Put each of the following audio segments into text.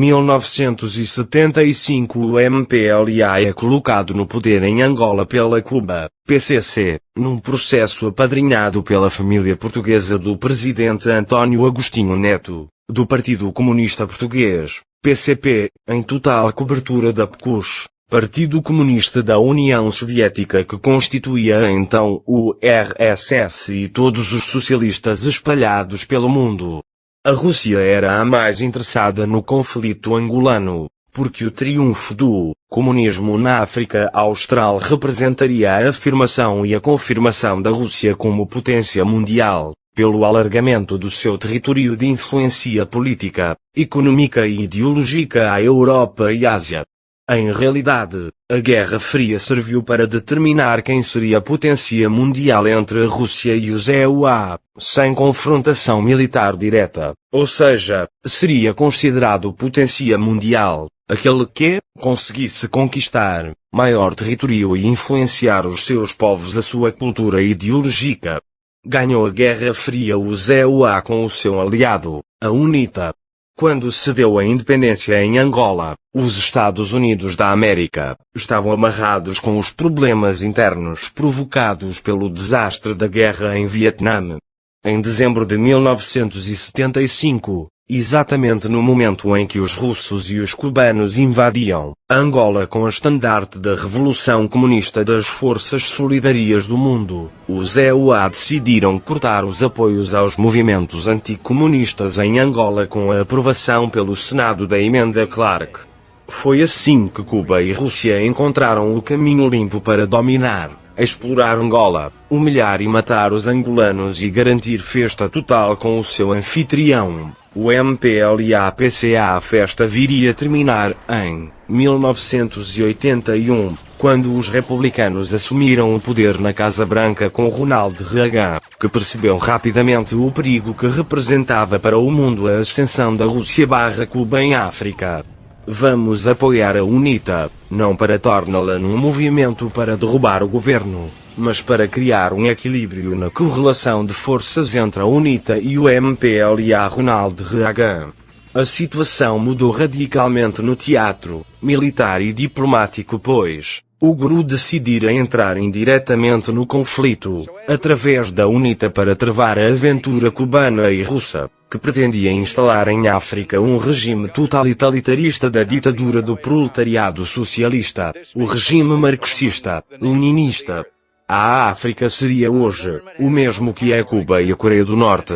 1975 o MPLA é colocado no poder em Angola pela Cuba, PCC, num processo apadrinhado pela família portuguesa do presidente António Agostinho Neto, do Partido Comunista Português, PCP, em total cobertura da PCUS, Partido Comunista da União Soviética, que constituía então o RSS, e todos os socialistas espalhados pelo mundo. A Rússia era a mais interessada no conflito angolano, porque o triunfo do comunismo na África Austral representaria a afirmação e a confirmação da Rússia como potência mundial, pelo alargamento do seu território de influência política, econômica e ideológica à Europa e Ásia. Em realidade, a Guerra Fria serviu para determinar quem seria a potência mundial entre a Rússia e os EUA, sem confrontação militar direta, ou seja, seria considerado potência mundial aquele que conseguisse conquistar maior território e influenciar os seus povos, a sua cultura ideológica. Ganhou a Guerra Fria os EUA com o seu aliado, a UNITA. Quando se deu a independência em Angola, os Estados Unidos da América estavam amarrados com os problemas internos provocados pelo desastre da guerra em Vietnã. Em dezembro de 1975, exatamente no momento em que os russos e os cubanos invadiam Angola com o estandarte da Revolução Comunista das Forças Solidárias do Mundo, os EUA decidiram cortar os apoios aos movimentos anticomunistas em Angola com a aprovação pelo Senado da Emenda Clark. Foi assim que Cuba e Rússia encontraram o caminho limpo para dominar, explorar Angola, humilhar e matar os angolanos e garantir festa total com o seu anfitrião, o MPLA-PCA. A festa viria a terminar em 1981, quando os republicanos assumiram o poder na Casa Branca com Ronald Reagan, que percebeu rapidamente o perigo que representava para o mundo a ascensão da Rússia/Cuba em África. Vamos apoiar a UNITA, não para torná-la num movimento para derrubar o governo, mas para criar um equilíbrio na correlação de forças entre a UNITA e o MPLA. Ronald Reagan. A situação mudou radicalmente no teatro militar e diplomático, pois o GRU decidira entrar indiretamente no conflito, através da UNITA, para travar a aventura cubana e russa, que pretendia instalar em África um regime totalitarista da ditadura do proletariado socialista, o regime marxista-leninista. A África seria hoje o mesmo que é Cuba e a Coreia do Norte.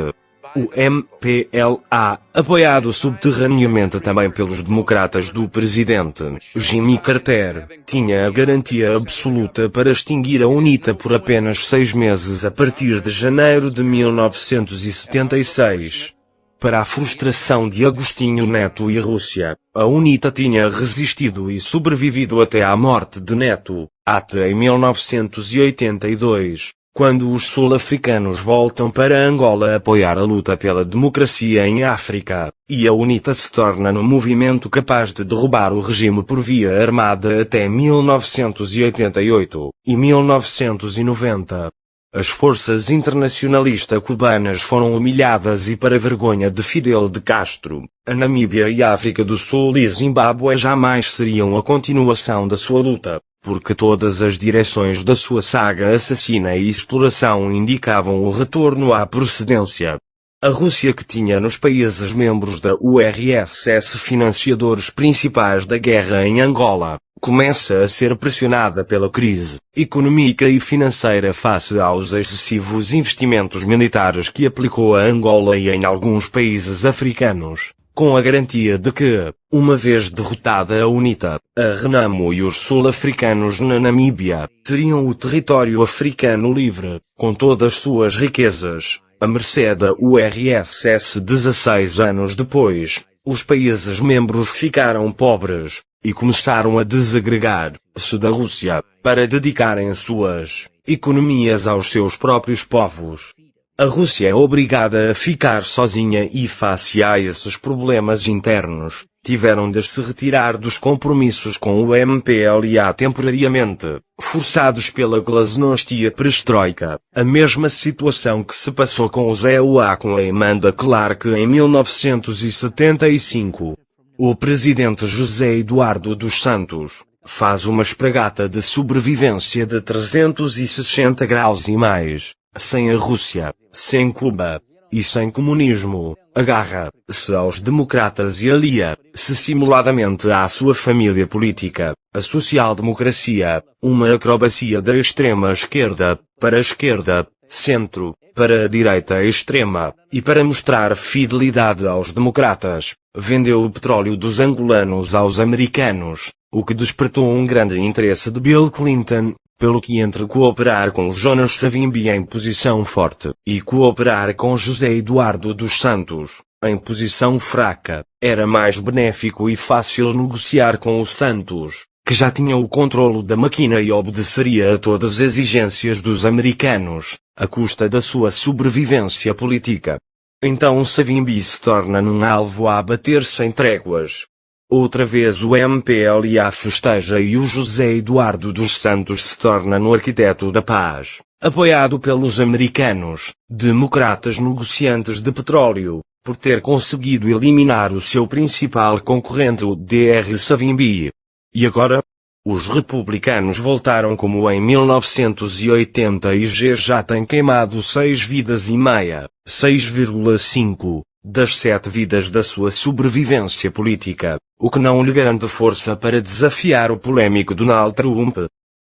O MPLA, apoiado subterraneamente também pelos democratas do presidente Jimmy Carter, tinha a garantia absoluta para extinguir a UNITA por apenas 6 meses a partir de janeiro de 1976. Para a frustração de Agostinho Neto e Rússia, a UNITA tinha resistido e sobrevivido até à morte de Neto, até em 1982. Quando os sul-africanos voltam para Angola a apoiar a luta pela democracia em África, e a UNITA se torna num movimento capaz de derrubar o regime por via armada até 1988 e 1990. As forças internacionalistas cubanas foram humilhadas e, para vergonha de Fidel de Castro, a Namíbia e a África do Sul e Zimbábue jamais seriam a continuação da sua luta, porque todas as direções da sua saga assassina e exploração indicavam o retorno à procedência. A Rússia, que tinha nos países membros da URSS financiadores principais da guerra em Angola, começa a ser pressionada pela crise econômica e financeira face aos excessivos investimentos militares que aplicou a Angola e em alguns países africanos, com a garantia de que, uma vez derrotada a UNITA, a RENAMO e os sul-africanos na Namíbia teriam o território africano livre, com todas as suas riquezas, à mercê da URSS. 16 anos depois, os países membros ficaram pobres e começaram a desagregar-se da Rússia, para dedicarem suas economias aos seus próprios povos. A Rússia é obrigada a ficar sozinha e, face a esses problemas internos, tiveram de se retirar dos compromissos com o MPLA temporariamente, forçados pela glasnostia perestroika, a mesma situação que se passou com os EUA com a Emenda Clark em 1975. O presidente José Eduardo dos Santos faz uma espragata de sobrevivência de 360 graus e mais, sem a Rússia, sem Cuba e sem comunismo. Agarra-se aos democratas e alia-se simuladamente à sua família política, a social-democracia, uma acrobacia da extrema-esquerda, para a esquerda, centro, para a direita extrema, e para mostrar fidelidade aos democratas, vendeu o petróleo dos angolanos aos americanos, o que despertou um grande interesse de Bill Clinton, pelo que entre cooperar com Jonas Savimbi em posição forte, e cooperar com José Eduardo dos Santos, em posição fraca, era mais benéfico e fácil negociar com os Santos, que já tinha o controlo da máquina e obedeceria a todas as exigências dos americanos, à custa da sua sobrevivência política. Então Savimbi se torna num alvo a abater sem tréguas. Outra vez o MPLA festeja e o José Eduardo dos Santos se torna no arquiteto da paz, apoiado pelos americanos, democratas negociantes de petróleo, por ter conseguido eliminar o seu principal concorrente, o Dr. Savimbi. E agora? Os republicanos voltaram como em 1980 e já têm queimado 6 vidas e meia, 6,5, das 7 vidas da sua sobrevivência política, o que não lhe garante força para desafiar o polêmico Donald Trump.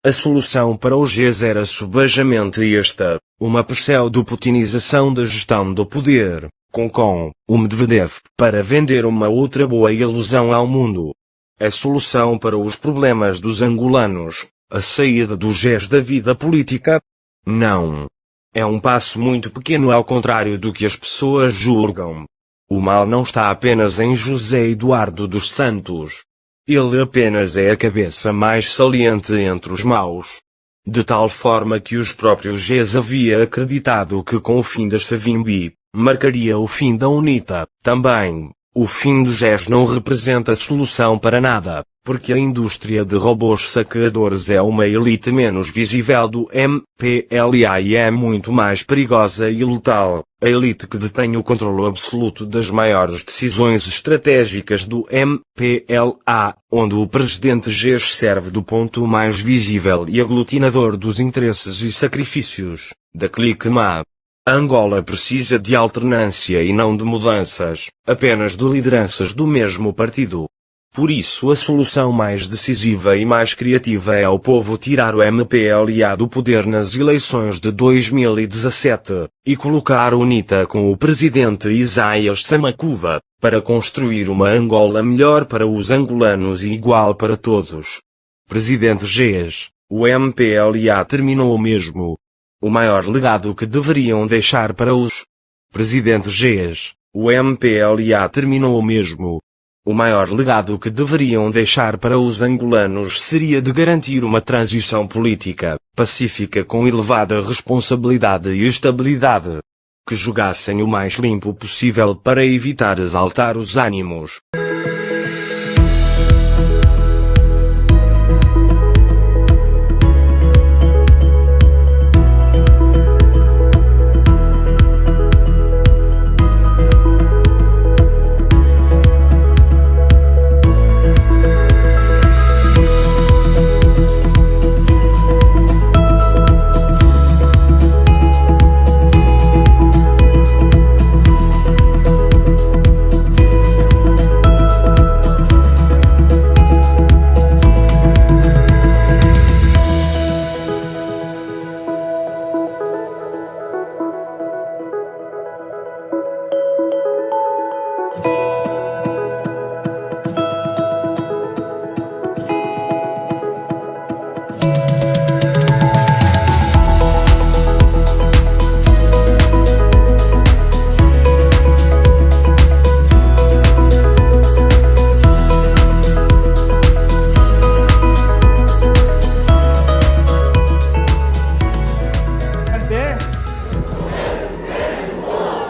A solução para o GES era subejamente esta, uma pseudo-putinização da gestão do poder, com o Medvedev, para vender uma outra boa ilusão ao mundo. A solução para os problemas dos angolanos, a saída do GES da vida política? Não. É um passo muito pequeno ao contrário do que as pessoas julgam. O mal não está apenas em José Eduardo dos Santos. Ele apenas é a cabeça mais saliente entre os maus. De tal forma que os próprios GES havia acreditado que com o fim da Savimbi, marcaria o fim da UNITA, também. O fim do GES não representa solução para nada, porque a indústria de robôs saqueadores é uma elite menos visível do MPLA e é muito mais perigosa e letal, a elite que detém o controle absoluto das maiores decisões estratégicas do MPLA, onde o presidente GES serve do ponto mais visível e aglutinador dos interesses e sacrifícios da clique má. Angola precisa de alternância e não de mudanças, apenas de lideranças do mesmo partido. Por isso a solução mais decisiva e mais criativa é o povo tirar o MPLA do poder nas eleições de 2017, e colocar o UNITA com o presidente Isaías Samakuva, para construir uma Angola melhor para os angolanos e igual para todos. Presidente GES, o MPLA terminou mesmo. O maior legado que deveriam deixar para os presidente GES, o MPLA terminou mesmo. O maior legado que deveriam deixar para os angolanos seria de garantir uma transição política, pacífica com elevada responsabilidade e estabilidade. Que jogassem o mais limpo possível para evitar exaltar os ânimos.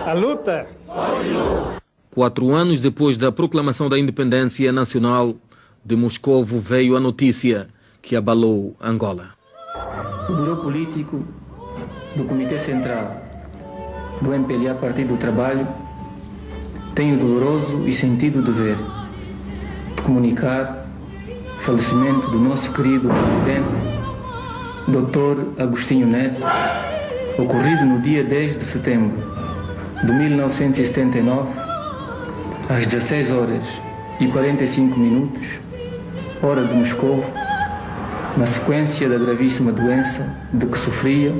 A luta. 4 anos depois da proclamação da independência nacional de Moscovo, veio a notícia que abalou Angola. O Bureau Político do Comitê Central do MPLA Partido do Trabalho tem o doloroso e sentido dever comunicar o falecimento do nosso querido presidente, Dr. Agostinho Neto, ocorrido no dia 10 de setembro de 1979, às 16 horas e 45 minutos, hora de Moscou, na sequência da gravíssima doença de que sofria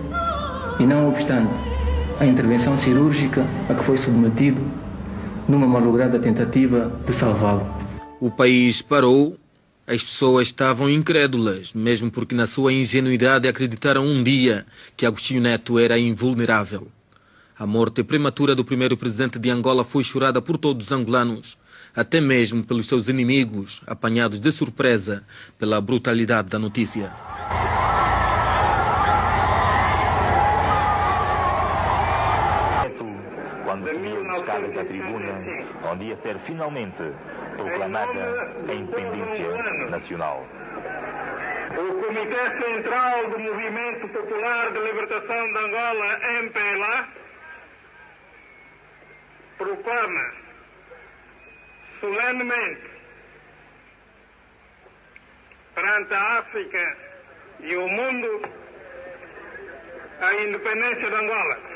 e, não obstante a intervenção cirúrgica a que foi submetido numa malograda tentativa de salvá-lo. O país parou, as pessoas estavam incrédulas, mesmo porque na sua ingenuidade acreditaram um dia que Agostinho Neto era invulnerável. A morte prematura do primeiro presidente de Angola foi chorada por todos os angolanos, até mesmo pelos seus inimigos, apanhados de surpresa pela brutalidade da notícia. Quando subiu as escadas da tribuna, onde ia ser finalmente proclamada a independência nacional. O Comitê Central do Movimento Popular de Libertação de Angola, MPLA, proclama solenemente perante a África e o mundo a independência de Angola.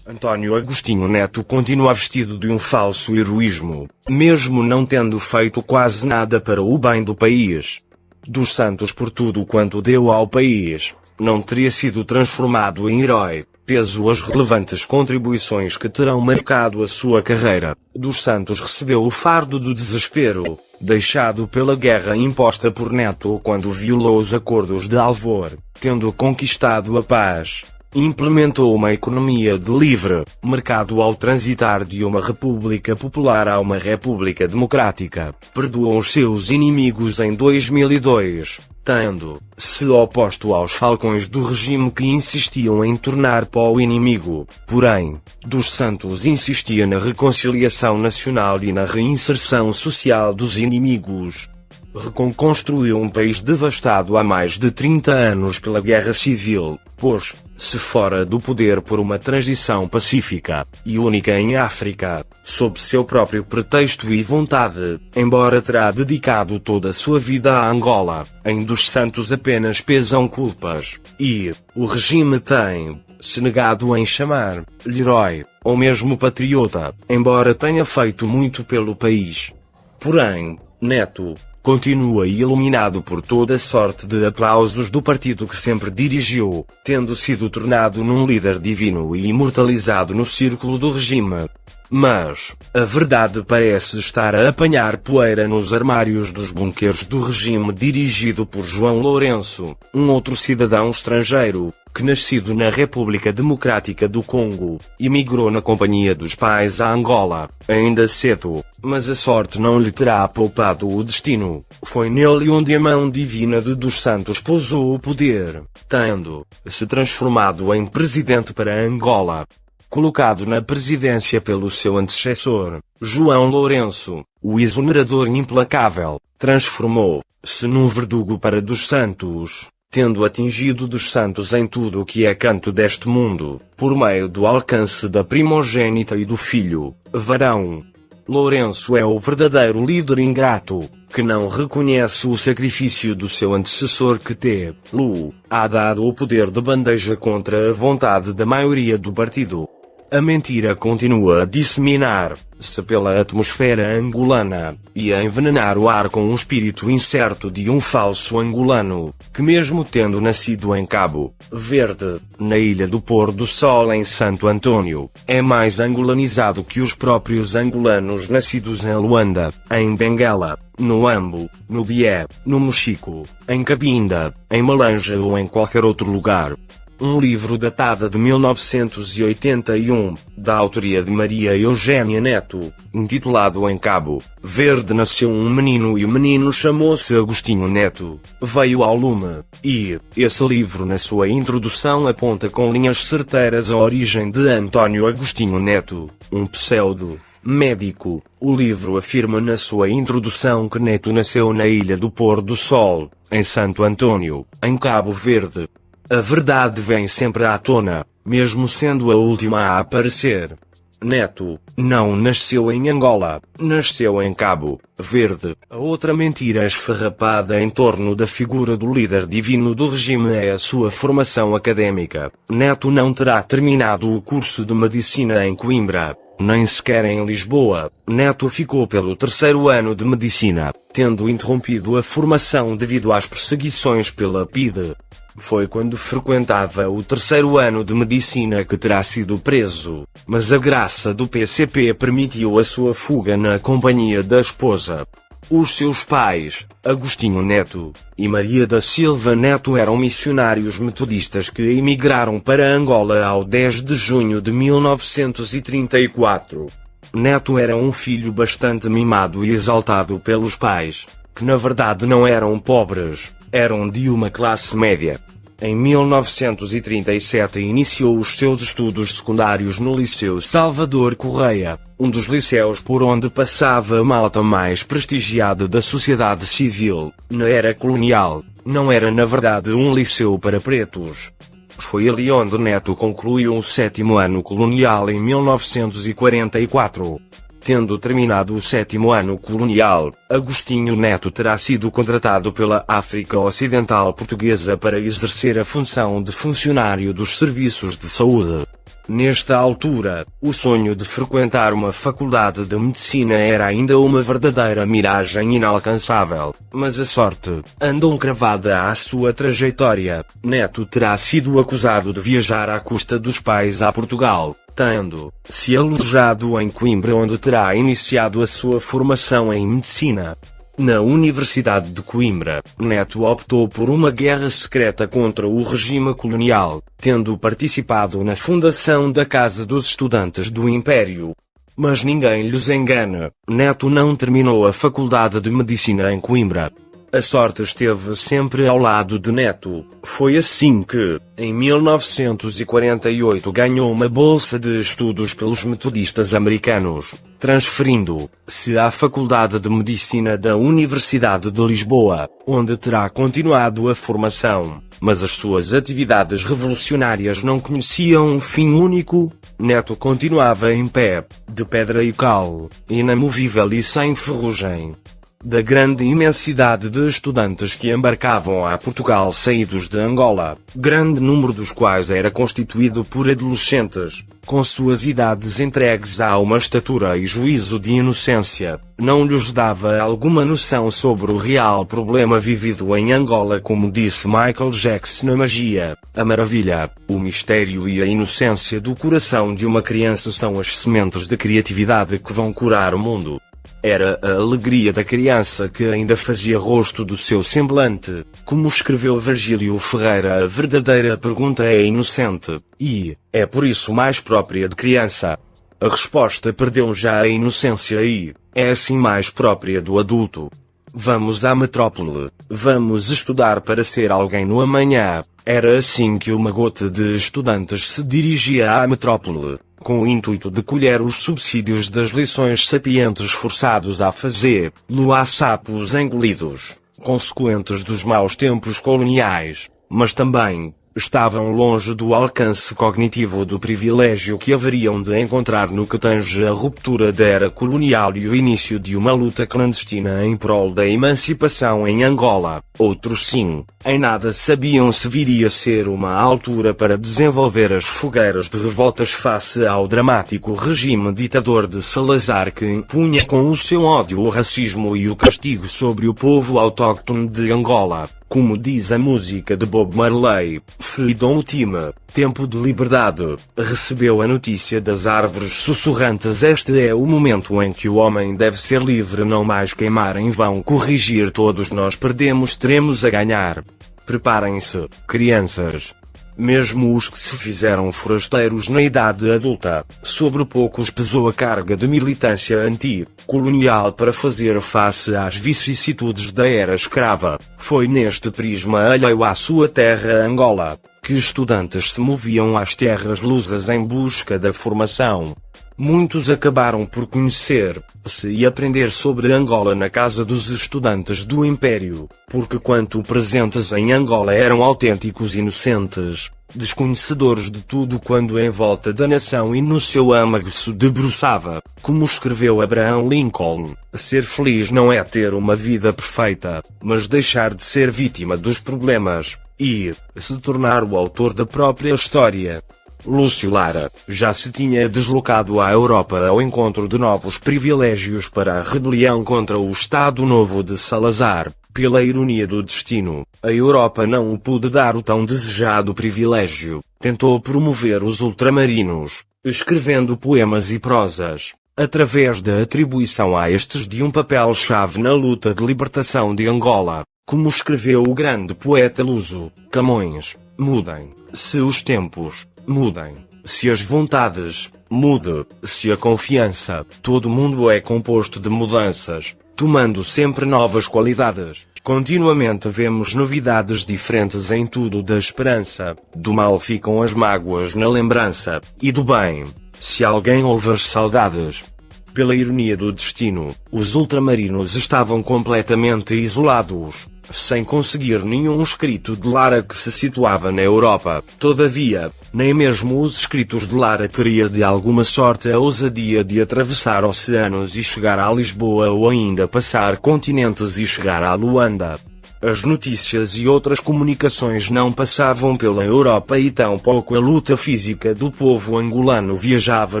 António Agostinho Neto continua vestido de um falso heroísmo, mesmo não tendo feito quase nada para o bem do país. Dos Santos, por tudo quanto deu ao país, não teria sido transformado em herói, peso as relevantes contribuições que terão marcado a sua carreira. Dos Santos recebeu o fardo do desespero, deixado pela guerra imposta por Neto quando violou os acordos de Alvor, tendo conquistado a paz. Implementou uma economia de livre mercado ao transitar de uma república popular a uma república democrática. Perdoou os seus inimigos em 2002, tendo-se oposto aos falcões do regime que insistiam em tornar pó o inimigo. Porém, Dos Santos insistia na reconciliação nacional e na reinserção social dos inimigos. Reconstruiu um país devastado há mais de 30 anos pela guerra civil, pôs-se fora do poder por uma transição pacífica e única em África, sob seu próprio pretexto e vontade, embora terá dedicado toda a sua vida a Angola. Em Dos Santos apenas pesam culpas, e o regime tem-se negado em chamar-lhe herói, ou mesmo patriota, embora tenha feito muito pelo país. Porém, Neto continua iluminado por toda sorte de aplausos do partido que sempre dirigiu, tendo sido tornado num líder divino e imortalizado no círculo do regime. Mas a verdade parece estar a apanhar poeira nos armários dos bunqueres do regime dirigido por João Lourenço, um outro cidadão estrangeiro, que nascido na República Democrática do Congo, emigrou na companhia dos pais a Angola, ainda cedo, mas a sorte não lhe terá poupado o destino. Foi nele onde a mão divina de Dos Santos pousou o poder, tendo-se transformado em presidente para Angola. Colocado na presidência pelo seu antecessor, João Lourenço, o exonerador implacável, transformou-se num verdugo para Dos Santos, tendo atingido Dos Santos em tudo o que é canto deste mundo, por meio do alcance da primogênita e do filho, varão. Lourenço é o verdadeiro líder ingrato, que não reconhece o sacrifício do seu antecessor que tê-lo há dado o poder de bandeja contra a vontade da maioria do partido. A mentira continua a disseminar-se pela atmosfera angolana, e a envenenar o ar com um espírito incerto de um falso angolano, que mesmo tendo nascido em Cabo Verde, na ilha do Pôr do Sol em Santo Antônio, é mais angolanizado que os próprios angolanos nascidos em Luanda, em Benguela, no Ambo, no Bié, no Mochico, em Cabinda, em Malanja ou em qualquer outro lugar. Um livro datado de 1981, da autoria de Maria Eugênia Neto, intitulado Em Cabo Verde nasceu um menino e o menino chamou-se Agostinho Neto, veio ao lume, e esse livro na sua introdução aponta com linhas certeiras a origem de António Agostinho Neto, um pseudo-médico. O livro afirma na sua introdução que Neto nasceu na Ilha do Pôr do Sol, em Santo Antônio, em Cabo Verde. A verdade vem sempre à tona, mesmo sendo a última a aparecer. Neto Não nasceu em Angola, nasceu em Cabo Verde. A outra mentira esfarrapada em torno da figura do líder divino do regime é a sua formação académica. Neto não terá terminado o curso de medicina em Coimbra, nem sequer em Lisboa. Neto ficou pelo 3º ano de medicina, tendo interrompido a formação devido às perseguições pela PIDE. Foi quando frequentava o 3º ano de medicina que terá sido preso, mas a graça do PCP permitiu a sua fuga na companhia da esposa. Os seus pais, Agostinho Neto e Maria da Silva Neto, eram missionários metodistas que emigraram para Angola ao 10 de junho de 1934. Neto era um filho bastante mimado e exaltado pelos pais, que na verdade não eram pobres, eram de uma classe média. Em 1937 iniciou os seus estudos secundários no Liceu Salvador Correia, um dos liceus por onde passava a malta mais prestigiada da sociedade civil. Na era colonial, não era na verdade um liceu para pretos. Foi ali onde Neto concluiu o 7º ano colonial em 1944. Tendo terminado o 7º ano colonial, Agostinho Neto terá sido contratado pela África Ocidental Portuguesa para exercer a função de funcionário dos serviços de saúde. Nesta altura, o sonho de frequentar uma faculdade de medicina era ainda uma verdadeira miragem inalcançável, mas a sorte andou cravada à sua trajetória. Neto terá sido acusado de viajar à custa dos pais a Portugal, tendo-se alojado em Coimbra, onde terá iniciado a sua formação em medicina. Na Universidade de Coimbra, Neto optou por uma guerra secreta contra o regime colonial, tendo participado na fundação da Casa dos Estudantes do Império. Mas ninguém lhes engana, Neto não terminou a Faculdade de Medicina em Coimbra. A sorte esteve sempre ao lado de Neto. Foi assim que, em 1948, ganhou uma bolsa de estudos pelos metodistas americanos, transferindo-se à Faculdade de Medicina da Universidade de Lisboa, onde terá continuado a formação. Mas as suas atividades revolucionárias não conheciam um fim único. Neto continuava em pé, de pedra e cal, inamovível e sem ferrugem. Da grande imensidade de estudantes que embarcavam a Portugal saídos de Angola, grande número dos quais era constituído por adolescentes, com suas idades entregues a uma estatura e juízo de inocência, não lhes dava alguma noção sobre o real problema vivido em Angola. Como disse Michael Jackson, a magia, a maravilha, o mistério e a inocência do coração de uma criança são as sementes de criatividade que vão curar o mundo. Era a alegria da criança que ainda fazia rosto do seu semblante. Como escreveu Virgílio Ferreira, a verdadeira pergunta é inocente, e é por isso mais própria de criança. A resposta perdeu já a inocência e é assim mais própria do adulto. Vamos à metrópole, vamos estudar para ser alguém no amanhã. Era assim que uma gota de estudantes se dirigia à metrópole, com o intuito de colher os subsídios das lições sapientes forçados a fazer-lo a sapos engolidos, consequentes dos maus tempos coloniais, mas também estavam longe do alcance cognitivo do privilégio que haveriam de encontrar no que tange a ruptura da era colonial e o início de uma luta clandestina em prol da emancipação em Angola. Outros sim, em nada sabiam se viria a ser uma altura para desenvolver as fogueiras de revoltas face ao dramático regime ditador de Salazar, que impunha com o seu ódio o racismo e o castigo sobre o povo autóctone de Angola. Como diz a música de Bob Marley, Freedom Ultima, Tempo de Liberdade, recebeu a notícia das árvores sussurrantes. Este é o momento em que o homem deve ser livre, não mais queimar em vão, corrigir. Todos nós perdemos, teremos a ganhar. Preparem-se, crianças. Mesmo os que se fizeram forasteiros na idade adulta, sobre poucos pesou a carga de militância anti-colonial para fazer face às vicissitudes da era escrava. Foi neste prisma alheio à sua terra Angola, que estudantes se moviam às terras lusas em busca da formação. Muitos acabaram por conhecer-se e aprender sobre Angola na casa dos estudantes do Império, porque quanto presentes em Angola eram autênticos inocentes. desconhecedores de tudo quando em volta da nação e no seu âmago se debruçava, como escreveu Abraham Lincoln, ser feliz não é ter uma vida perfeita, mas deixar de ser vítima dos problemas, e se tornar o autor da própria história. Lúcio Lara já se tinha deslocado à Europa ao encontro de novos privilégios para a rebelião contra o Estado Novo de Salazar. Pela ironia do destino, a Europa não o pôde dar o tão desejado privilégio. Tentou promover os ultramarinos, escrevendo poemas e prosas, através da atribuição a estes de um papel-chave na luta de libertação de Angola, como escreveu o grande poeta luso, Camões: mudem, se os tempos, mudem, se as vontades, mude, se a confiança, todo mundo é composto de mudanças, tomando sempre novas qualidades. Continuamente vemos novidades diferentes em tudo da esperança, do mal ficam as mágoas na lembrança, e do bem, se alguém houver saudades. Pela ironia do destino, os ultramarinos estavam completamente isolados, sem conseguir nenhum escrito de Lara que se situava na Europa. Todavia, nem mesmo os escritos de Lara teria de alguma sorte a ousadia de atravessar oceanos e chegar a Lisboa ou ainda passar continentes e chegar a Luanda. As notícias e outras comunicações não passavam pela Europa e tampouco a luta física do povo angolano viajava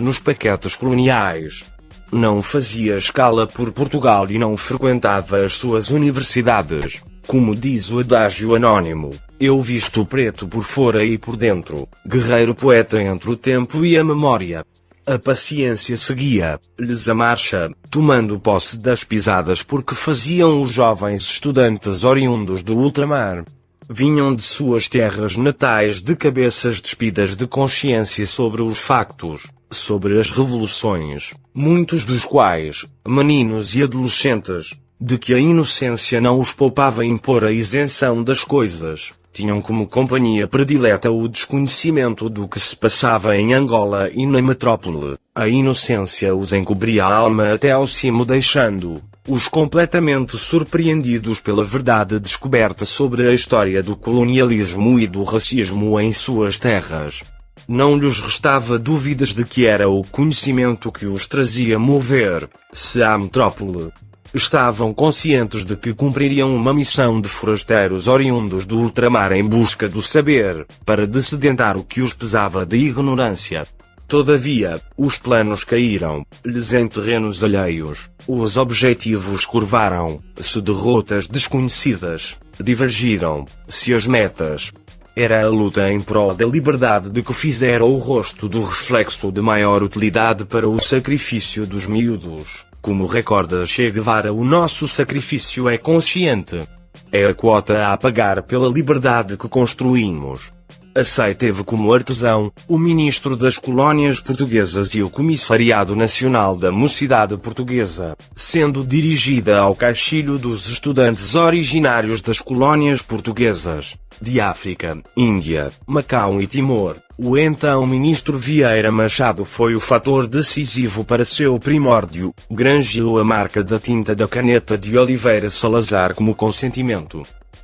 nos paquetes coloniais. Não fazia escala por Portugal e não frequentava as suas universidades. Como diz o adágio anônimo, eu visto preto por fora e por dentro, guerreiro poeta entre o tempo e a memória. A paciência seguia-lhes a marcha, tomando posse das pisadas porque faziam os jovens estudantes oriundos do ultramar. Vinham de suas terras natais de cabeças despidas de consciência sobre os factos, sobre as revoluções, muitos dos quais, meninos e adolescentes, de que a inocência não os poupava impor a isenção das coisas, tinham como companhia predileta o desconhecimento do que se passava em Angola e na metrópole. A inocência os encobria a alma até ao cimo, deixando-os completamente surpreendidos pela verdade descoberta sobre a história do colonialismo e do racismo em suas terras. Não lhes restava dúvidas de que era o conhecimento que os trazia mover-se à metrópole. Estavam conscientes de que cumpririam uma missão de forasteiros oriundos do ultramar em busca do saber, para dessedentar o que os pesava de ignorância. Todavia, os planos caíram-lhes em terrenos alheios, os objetivos curvaram-se de rotas desconhecidas, divergiram-se as metas. Era a luta em prol da liberdade de que fizera o rosto do reflexo de maior utilidade para o sacrifício dos miúdos. Como recorda Che Guevara, o nosso sacrifício é consciente. É a quota a pagar pela liberdade que construímos. Acei teve como artesão o ministro das colónias portuguesas e o comissariado nacional da mocidade portuguesa, sendo dirigida ao caixilho dos estudantes originários das colónias portuguesas, de África, Índia, Macau e Timor. O então ministro Vieira Machado foi o fator decisivo para seu primórdio, granjeou a marca da tinta da caneta de Oliveira Salazar como consentimento.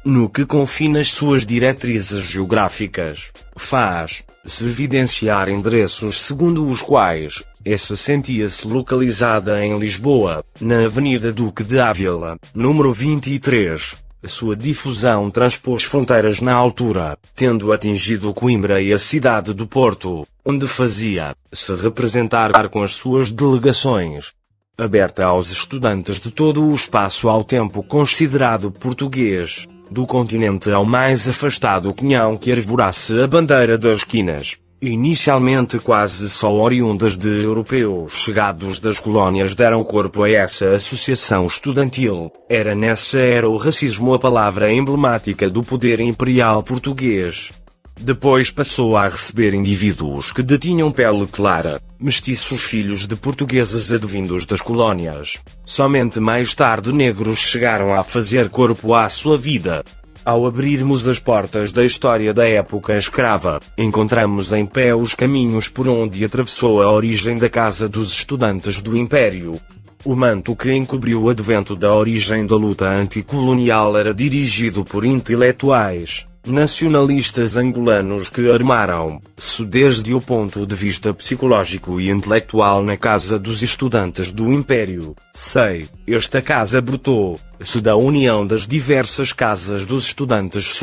No que confina as suas diretrizes geográficas, faz-se evidenciar endereços segundo os quais essa sentia-se localizada em Lisboa, na Avenida Duque de Ávila, número 23. Sua difusão transpôs fronteiras na altura, tendo atingido Coimbra e a cidade do Porto, onde fazia-se representar com as suas delegações. Aberta aos estudantes de todo o espaço ao tempo considerado português, do continente ao mais afastado quinhão que arvorasse a bandeira das quinas, inicialmente quase só oriundas de europeus chegados das colónias, deram corpo a essa associação estudantil. Era nessa era o racismo a palavra emblemática do poder imperial português. Depois passou a receber indivíduos que detinham pele clara, mestiços filhos de portugueses advindos das colónias. Somente mais tarde negros chegaram a fazer corpo à sua vida. Ao abrirmos as portas da história da época escrava, encontramos em pé os caminhos por onde atravessou a origem da Casa dos Estudantes do Império. O manto que encobriu o advento da origem da luta anticolonial era dirigido por intelectuais, nacionalistas angolanos que armaram-se desde o ponto de vista psicológico e intelectual na Casa dos Estudantes do Império. Esta casa brotou-se da união das diversas casas dos estudantes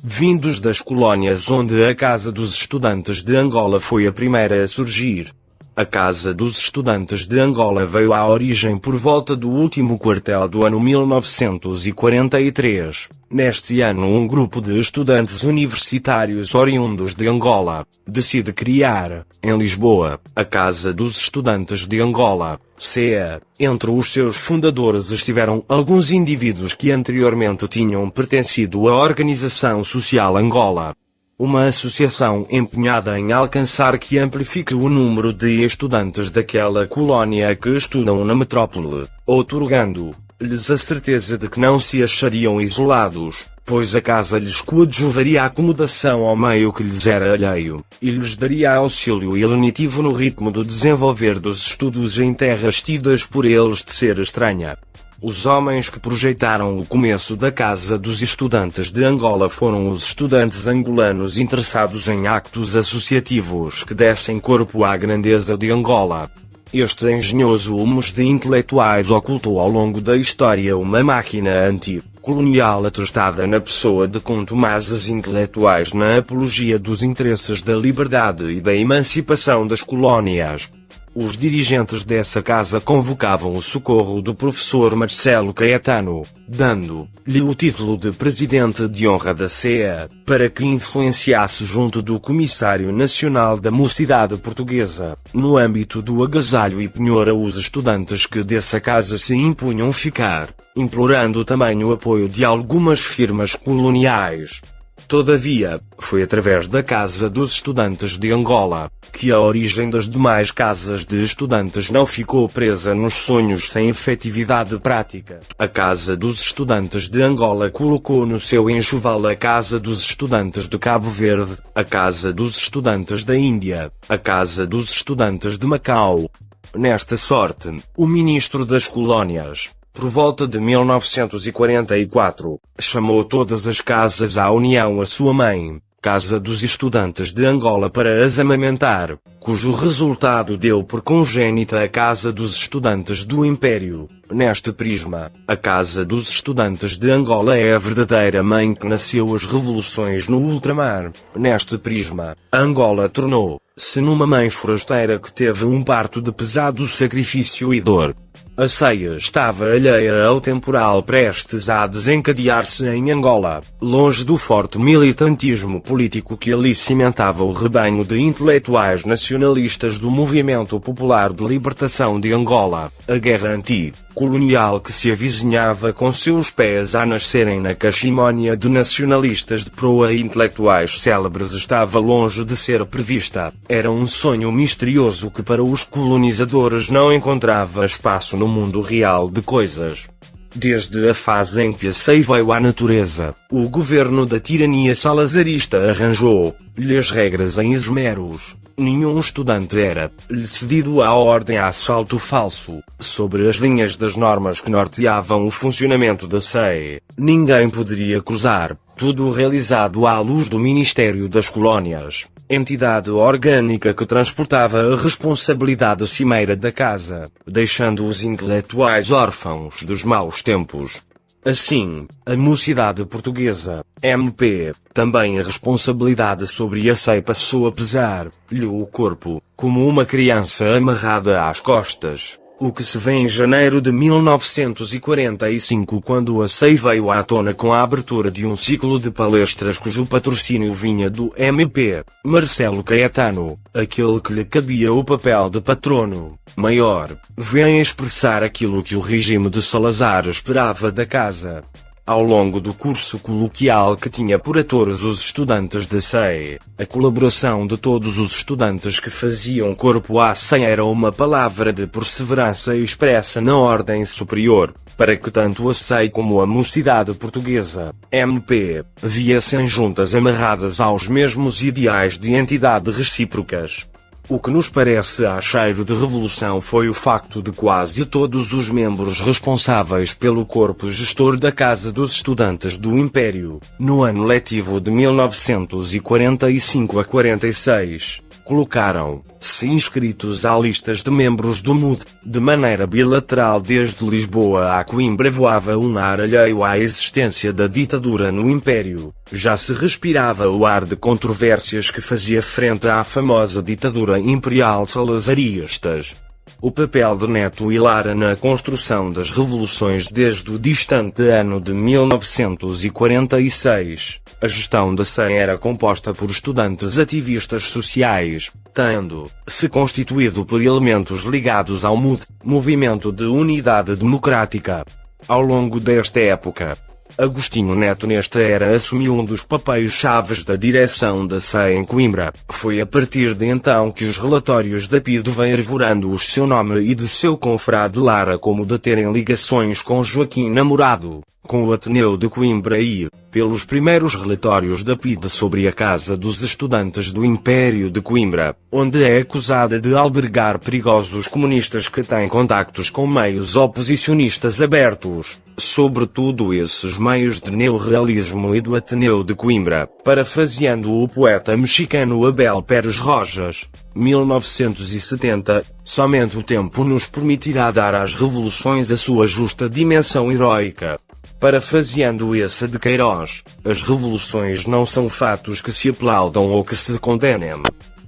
vindos das colónias, onde a Casa dos Estudantes de Angola foi a primeira a surgir. A Casa dos Estudantes de Angola veio à origem por volta do último quartel do ano 1943. Neste ano, um grupo de estudantes universitários oriundos de Angola decide criar, em Lisboa, a Casa dos Estudantes de Angola, CEA. Entre os seus fundadores estiveram alguns indivíduos que anteriormente tinham pertencido à Organização Social Angola, uma associação empenhada em alcançar que amplifique o número de estudantes daquela colónia que estudam na metrópole, outorgando-lhes a certeza de que não se achariam isolados, pois a casa lhes coadjuvaria a acomodação ao meio que lhes era alheio, e lhes daria auxílio helenitivo no ritmo do desenvolver dos estudos em terras tidas por eles de ser estranha. Os homens que projetaram o começo da Casa dos Estudantes de Angola foram os estudantes angolanos interessados em actos associativos que dessem corpo à grandeza de Angola. Este engenhoso humus de intelectuais ocultou ao longo da história uma máquina anticolonial atestada na pessoa de contumazes intelectuais na apologia dos interesses da liberdade e da emancipação das colónias. Os dirigentes dessa casa convocavam o socorro do professor Marcelo Caetano, dando-lhe o título de presidente de honra da CEA, para que influenciasse junto do Comissário Nacional da Mocidade Portuguesa, no âmbito do agasalho e penhora, os estudantes que dessa casa se impunham ficar, implorando também o apoio de algumas firmas coloniais. Todavia, foi através da Casa dos Estudantes de Angola que a origem das demais casas de estudantes não ficou presa nos sonhos sem efetividade prática. A Casa dos Estudantes de Angola colocou no seu enxoval a Casa dos Estudantes de Cabo Verde, a Casa dos Estudantes da Índia, a Casa dos Estudantes de Macau. Nesta sorte, o ministro das Colónias, por volta de 1944, chamou todas as casas à união a sua mãe, Casa dos Estudantes de Angola, para as amamentar, cujo resultado deu por congênita a Casa dos Estudantes do Império. Neste prisma, a Casa dos Estudantes de Angola é a verdadeira mãe que nasceu as revoluções no ultramar. Neste prisma, Angola tornou-se numa mãe forasteira que teve um parto de pesado sacrifício e dor. A ceia estava alheia ao temporal prestes a desencadear-se em Angola, longe do forte militantismo político que ali cimentava o rebanho de intelectuais nacionalistas do Movimento Popular de Libertação de Angola. A guerra anti-colonial que se avizinhava com seus pés a nascerem na cachimónia de nacionalistas de proa e intelectuais célebres estava longe de ser prevista. Era um sonho misterioso que para os colonizadores não encontrava espaço no mundo real de coisas. Desde a fase em que a CEI veio à natureza, o governo da tirania salazarista arranjou-lhe as regras em esmeros. Nenhum estudante era-lhe cedido à ordem a assalto falso, sobre as linhas das normas que norteavam o funcionamento da CEI. Ninguém poderia cruzar, tudo realizado à luz do Ministério das Colónias, entidade orgânica que transportava a responsabilidade cimeira da casa, deixando os intelectuais órfãos dos maus tempos. Assim, a Mocidade Portuguesa, MP, também a responsabilidade sobre a CEI passou a pesar-lhe o corpo, como uma criança amarrada às costas. O que se vê em janeiro de 1945, quando a CEI veio à tona com a abertura de um ciclo de palestras cujo patrocínio vinha do MP, Marcelo Caetano, aquele que lhe cabia o papel de patrono maior, vem expressar aquilo que o regime de Salazar esperava da casa. Ao longo do curso coloquial que tinha por atores os estudantes da CEI, a colaboração de todos os estudantes que faziam corpo à CEI era uma palavra de perseverança expressa na ordem superior, para que tanto a CEI como a Mocidade Portuguesa, MP, viessem juntas amarradas aos mesmos ideais de entidade recíprocas. O que nos parece a cheiro de revolução foi o facto de quase todos os membros responsáveis pelo corpo gestor da Casa dos Estudantes do Império, no ano letivo de 1945 a 46, colocaram-se inscritos a listas de membros do MUD, de maneira bilateral. Desde Lisboa a Coimbra voava um ar alheio à existência da ditadura no Império. Já se respirava o ar de controvérsias que fazia frente à famosa ditadura imperial salazaristas. O papel de Neto e Lara na construção das revoluções desde o distante ano de 1946. A gestão da SEI era composta por estudantes ativistas sociais, tendo-se constituído por elementos ligados ao MUD, Movimento de Unidade Democrática. Ao longo desta época, Agostinho Neto nesta era assumiu um dos papéis chaves da direção da SEI em Coimbra. Foi a partir de então que os relatórios da PIDE vêm arvorando o seu nome e de seu confrade Lara como de terem ligações com Joaquim Namorado, com o Ateneu de Coimbra e, pelos primeiros relatórios da PIDE sobre a Casa dos Estudantes do Império de Coimbra, onde é acusada de albergar perigosos comunistas que têm contactos com meios oposicionistas abertos, sobretudo esses meios de neorrealismo e do Ateneu de Coimbra, parafraseando o poeta mexicano Abel Pérez Rojas, 1970, somente o tempo nos permitirá dar às revoluções a sua justa dimensão heroica. Parafraseando esse de Queiroz, as revoluções não são fatos que se aplaudam ou que se condenem.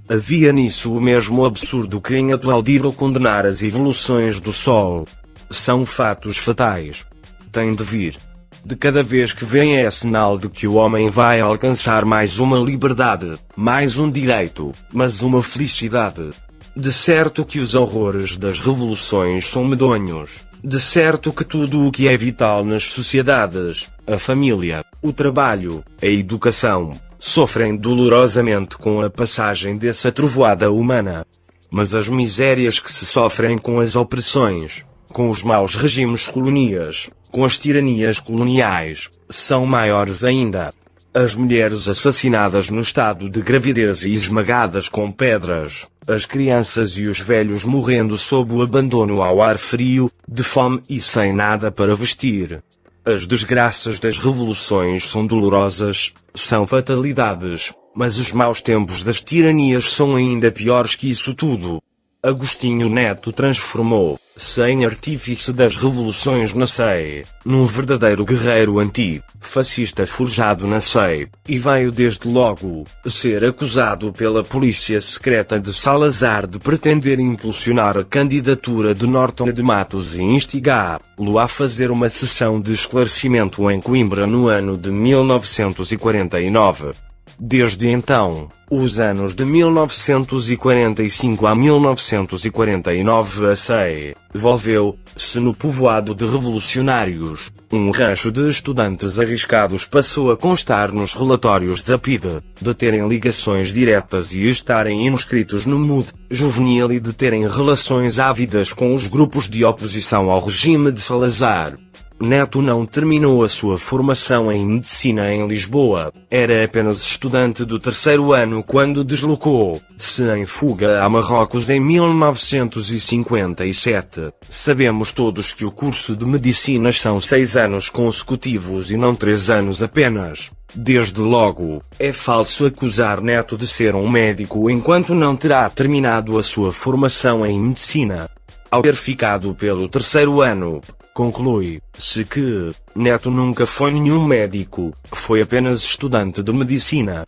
Havia nisso o mesmo absurdo que em aplaudir ou condenar as evoluções do Sol. São fatos fatais. Tem de vir. De cada vez que vem é sinal de que o homem vai alcançar mais uma liberdade, mais um direito, mas uma felicidade. De certo que os horrores das revoluções são medonhos. De certo que tudo o que é vital nas sociedades, a família, o trabalho, a educação, sofrem dolorosamente com a passagem dessa trovoada humana. Mas as misérias que se sofrem com as opressões, com os maus regimes coloniais, com as tiranias coloniais, são maiores ainda. As mulheres assassinadas no estado de gravidez e esmagadas com pedras, as crianças e os velhos morrendo sob o abandono ao ar frio, de fome e sem nada para vestir. As desgraças das revoluções são dolorosas, são fatalidades, mas os maus tempos das tiranias são ainda piores que isso tudo. Agostinho Neto transformou-se em artífice das revoluções na SEI, num verdadeiro guerreiro anti-fascista forjado na SEI, e veio desde logo ser acusado pela polícia secreta de Salazar de pretender impulsionar a candidatura de Norton de Matos e instigá-lo a fazer uma sessão de esclarecimento em Coimbra no ano de 1949. Desde então, os anos de 1945 a 1949 a SEI envolveu-se no povoado de revolucionários. Um rancho de estudantes arriscados passou a constar nos relatórios da PIDE, de terem ligações diretas e estarem inscritos no MUD juvenil e de terem relações ávidas com os grupos de oposição ao regime de Salazar. Neto não terminou a sua formação em medicina em Lisboa, era apenas estudante do terceiro ano quando deslocou-se em fuga a Marrocos em 1957. Sabemos todos que o curso de medicina são 6 anos consecutivos e não 3 anos apenas. Desde logo, é falso acusar Neto de ser um médico enquanto não terá terminado a sua formação em medicina. Ao ter ficado pelo terceiro ano, conclui-se que Neto nunca foi nenhum médico, foi apenas estudante de medicina.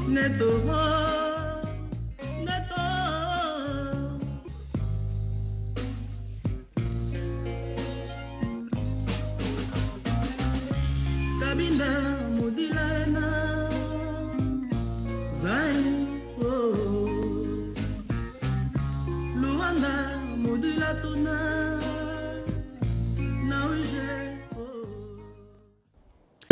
Neto,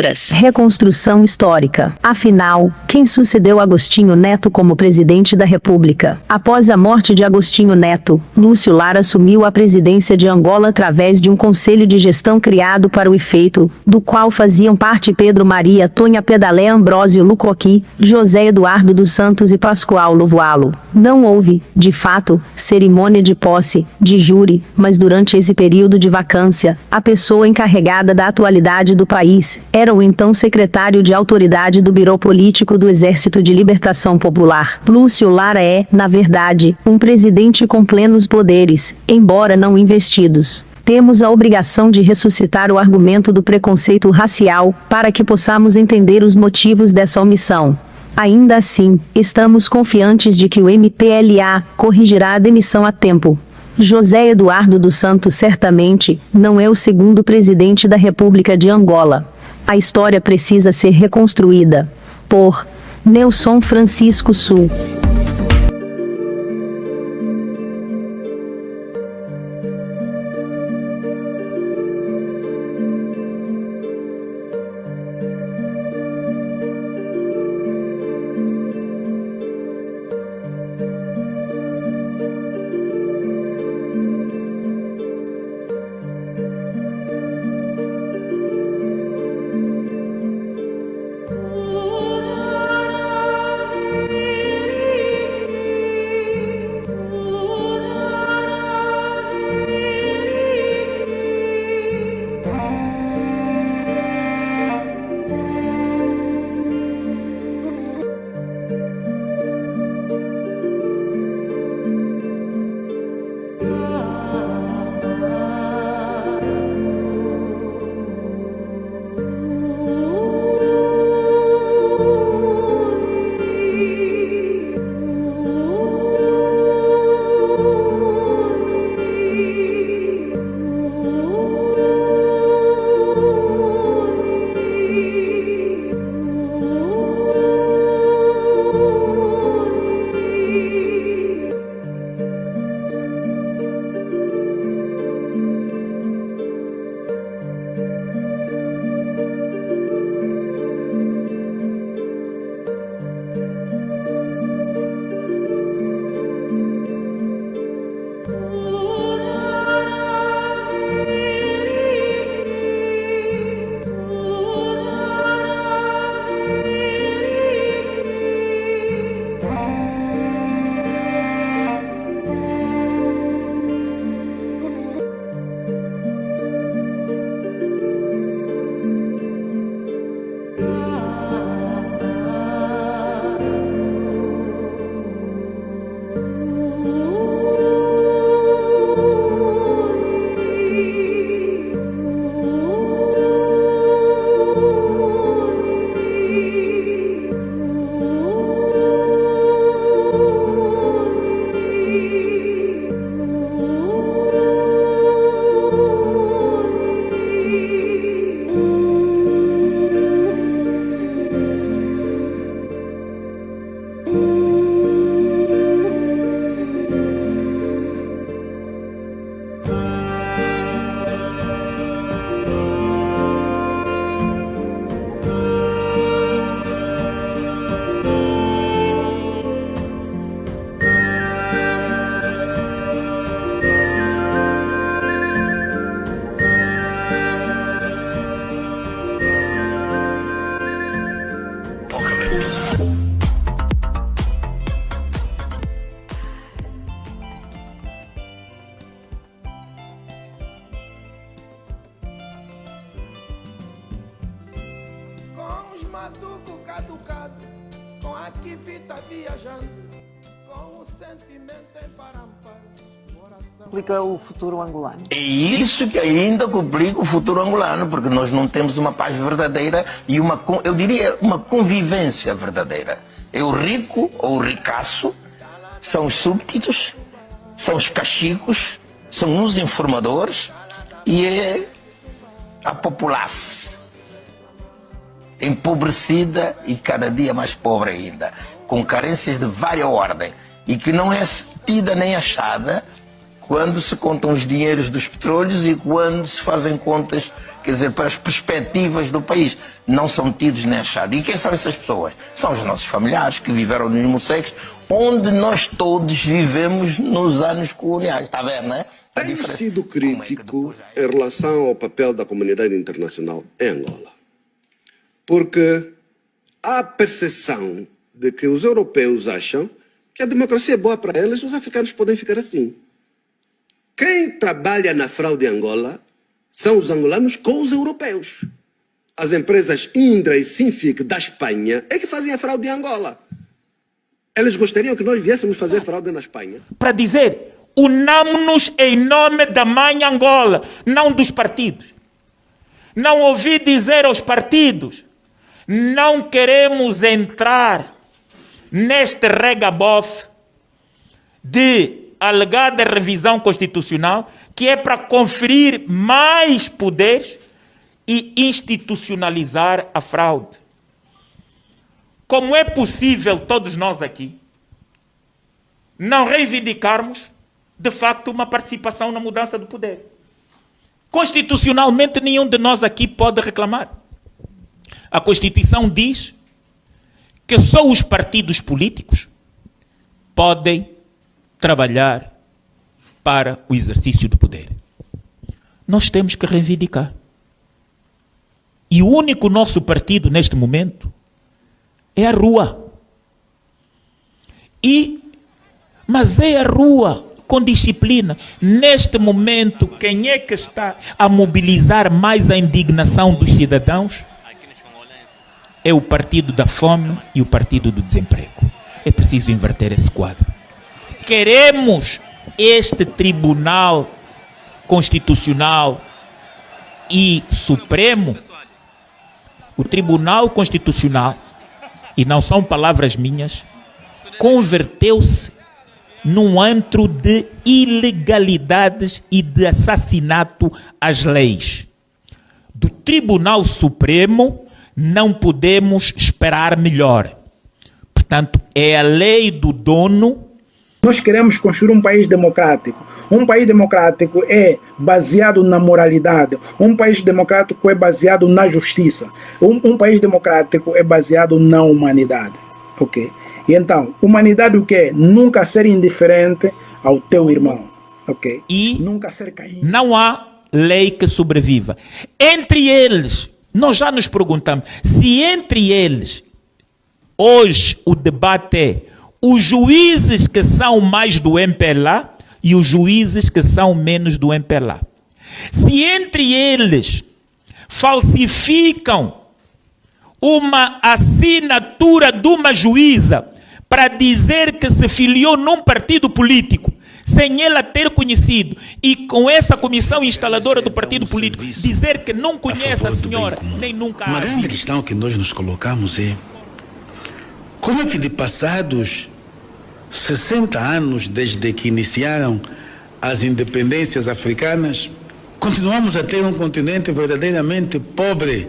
letras. Reconstrução histórica. Afinal, quem sucedeu Agostinho Neto como presidente da República? Após a morte de Agostinho Neto, Lúcio Lar assumiu a presidência de Angola através de um conselho de gestão criado para o efeito, do qual faziam parte Pedro Maria Tonha Pedalé, Ambrósio Lucoqui, José Eduardo dos Santos e Pascoal Lovoalo. Não houve, de fato, cerimônia de posse, de júri, mas durante esse período de vacância, a pessoa encarregada da atualidade do país era o então secretário de autoridade do Birô Político do Exército de Libertação Popular. Lúcio Lar é, na verdade, um presidente com plenos poderes, embora não investidos. Temos a obrigação de ressuscitar o argumento do preconceito racial, para que possamos entender os motivos dessa omissão. Ainda assim, estamos confiantes de que o MPLA corrigirá a demissão a tempo. José Eduardo dos Santos certamente não é o segundo presidente da República de Angola. A história precisa ser reconstruída. Por Nelson Francisco Sul. Matuco caducado, com a fita viajando, com o sentimento em parampar. Complica o futuro angolano. É isso que ainda complica o futuro angolano, porque nós não temos uma paz verdadeira e eu diria, uma convivência verdadeira. É o rico ou o ricaço, são os súbditos, são os cachicos, são os informadores e é a população empobrecida e cada dia mais pobre ainda, com carências de várias ordens e que não é tida nem achada quando se contam os dinheiros dos petróleos e quando se fazem contas, quer dizer, para as perspectivas do país. Não são tidos nem achados. E quem são essas pessoas? São os nossos familiares que viveram no mesmo sexo, onde nós todos vivemos nos anos coloniais. Está a ver, não é? Tenho sido crítico em relação ao papel da comunidade internacional em Angola. Porque há a percepção de que os europeus acham que a democracia é boa para eles, os africanos podem ficar assim. Quem trabalha na fraude em Angola são os angolanos com os europeus. As empresas Indra e Sinfic da Espanha é que fazem a fraude em Angola. Eles gostariam que nós viéssemos fazer fraude na Espanha. Para dizer, unamos-nos em nome da mãe Angola, não dos partidos. Não ouvi dizer aos partidos, não queremos entrar neste regabof de alegada revisão constitucional, que é para conferir mais poderes e institucionalizar a fraude. Como é possível todos nós aqui não reivindicarmos, de facto, uma participação na mudança do poder? Constitucionalmente, nenhum de nós aqui pode reclamar. A Constituição diz que só os partidos políticos podem trabalhar para o exercício do poder. Nós temos que reivindicar. E o único nosso partido neste momento é a rua. Mas é a rua com disciplina. Neste momento, quem é que está a mobilizar mais a indignação dos cidadãos? É o partido da fome e o partido do desemprego. É preciso inverter esse quadro. Queremos este Tribunal Constitucional e Supremo. O Tribunal Constitucional, e não são palavras minhas, converteu-se num antro de ilegalidades e de assassinato às leis. Do Tribunal Supremo não podemos esperar melhor. Portanto, é a lei do dono. Nós queremos construir um país democrático. Um país democrático é baseado na moralidade. Um país democrático é baseado na justiça. Um país democrático é baseado na humanidade. Ok? E então, humanidade o quê? Nunca ser indiferente ao teu irmão. Ok? E nunca ser caído. Não há lei que sobreviva. Entre eles, nós já nos perguntamos, se entre eles, hoje o debate é os juízes que são mais do MPLA e os juízes que são menos do MPLA. Se entre eles falsificam uma assinatura de uma juíza para dizer que se filiou num partido político, sem ela ter conhecido, e com essa comissão instaladora do partido político dizer que não conhece a senhora, nem nunca Uma grande questão que nós nos colocamos é como é que de passados 60 anos desde que iniciaram as independências africanas, continuamos a ter um continente verdadeiramente pobre,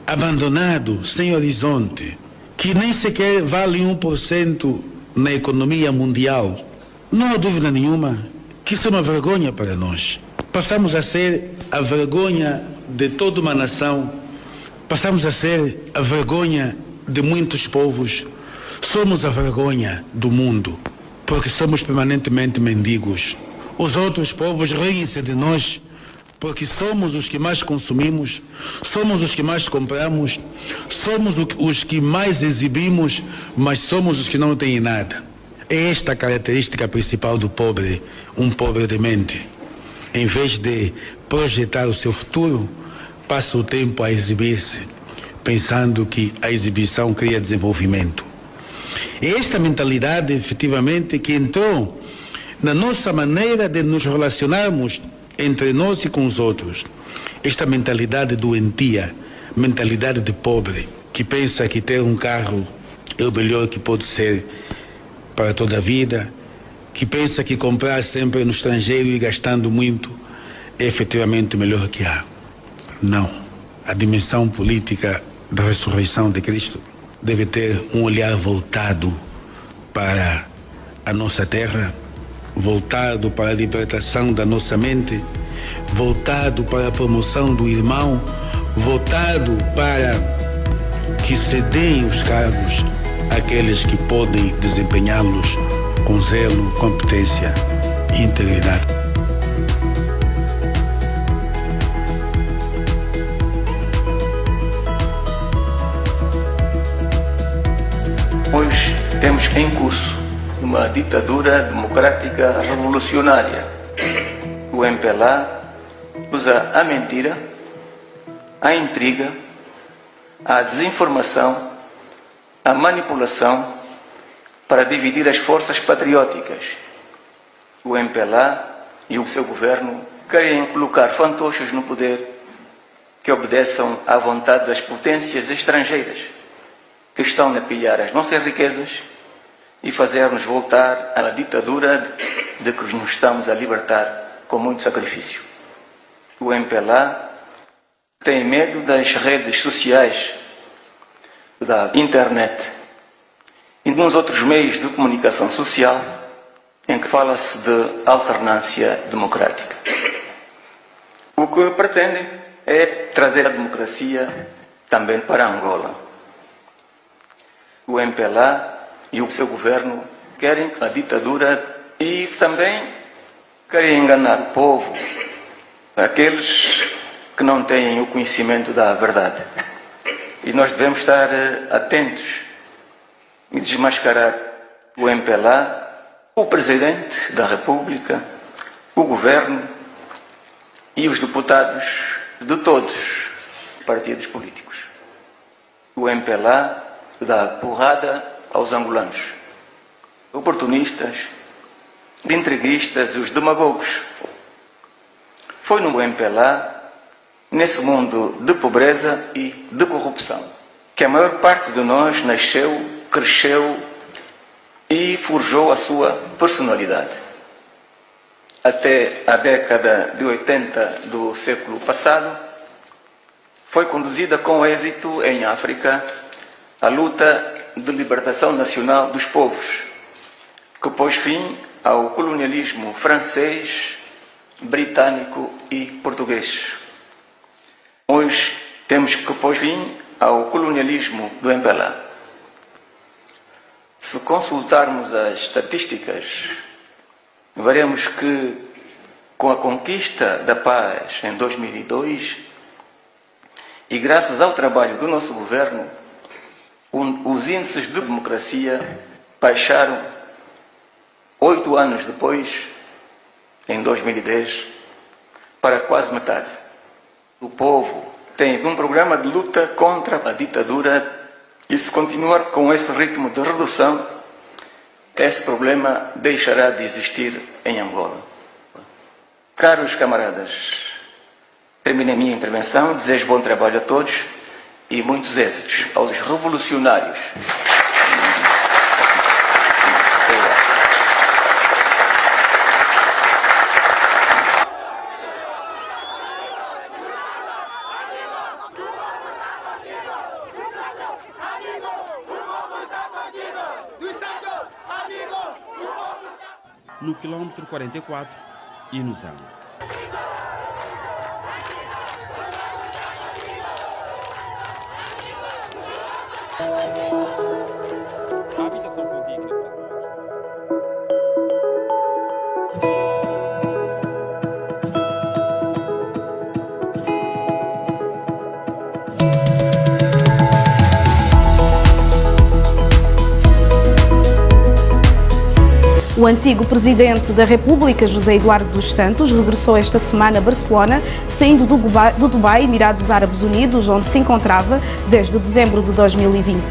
abandonado, sem horizonte, que nem sequer vale 1% na economia mundial. Não há dúvida nenhuma que isso é uma vergonha para nós. Passamos a ser a vergonha de toda uma nação, passamos a ser a vergonha de muitos povos. Somos a vergonha do mundo, porque somos permanentemente mendigos. Os outros povos riem-se de nós, porque somos os que mais consumimos, somos os que mais compramos, somos os que mais exibimos, mas somos os que não têm nada. É esta a característica principal do pobre, um pobre de mente. Em vez de projetar o seu futuro, passa o tempo a exibir-se, pensando que a exibição cria desenvolvimento. É esta mentalidade, efetivamente, que entrou na nossa maneira de nos relacionarmos entre nós e com os outros. Esta mentalidade doentia, mentalidade de pobre, que pensa que ter um carro é o melhor que pode ser para toda a vida, que pensa que comprar sempre no estrangeiro e gastando muito é efetivamente o melhor que há. Não. A dimensão política da ressurreição de Cristo deve ter um olhar voltado para a nossa terra, voltado para a libertação da nossa mente, voltado para a promoção do irmão, voltado para que se deem os cargos àqueles que podem desempenhá-los com zelo, competência e integridade. Hoje temos em curso uma ditadura democrática revolucionária. O MPLA usa a mentira, a intriga, a desinformação, a manipulação para dividir as forças patrióticas. O MPLA e o seu governo querem colocar fantoches no poder que obedeçam à vontade das potências estrangeiras que estão a pilhar as nossas riquezas e fazer-nos voltar à ditadura de que nos estamos a libertar com muito sacrifício. O MPLA tem medo das redes sociais, da internet e de uns outros meios de comunicação social em que fala-se de alternância democrática. O que pretendem é trazer a democracia também para Angola. O MPLA e o seu governo querem a ditadura e também querem enganar o povo, aqueles que não têm o conhecimento da verdade. E nós devemos estar atentos e desmascarar o MPLA, o Presidente da República, o Governo e os deputados de todos os partidos políticos. O MPLA dá porrada aos angolanos, oportunistas, de intriguistas e os demagogos. Foi no MPLA, nesse mundo de pobreza e de corrupção, que a maior parte de nós nasceu, cresceu e forjou a sua personalidade. Até a década de 80 do século passado, foi conduzida com êxito em África a luta de libertação nacional dos povos, que pôs fim ao colonialismo francês, britânico e português. Hoje temos que pôr fim ao colonialismo do MPLA. Se consultarmos as estatísticas, veremos que com a conquista da paz em 2002 e graças ao trabalho do nosso governo, os índices de democracia baixaram 8 anos depois, em 2010, para quase metade. O povo tem um programa de luta contra a ditadura e se continuar com esse ritmo de redução, esse problema deixará de existir em Angola. Caros camaradas, termino a minha intervenção, desejo bom trabalho a todos e muitos êxitos aos revolucionários. No quilômetro 44, Inusão. A habitação condigna para todos. O antigo presidente da República, José Eduardo dos Santos, regressou esta semana a Barcelona, saindo do Dubai, Emirados Árabes Unidos, onde se encontrava desde dezembro de 2020.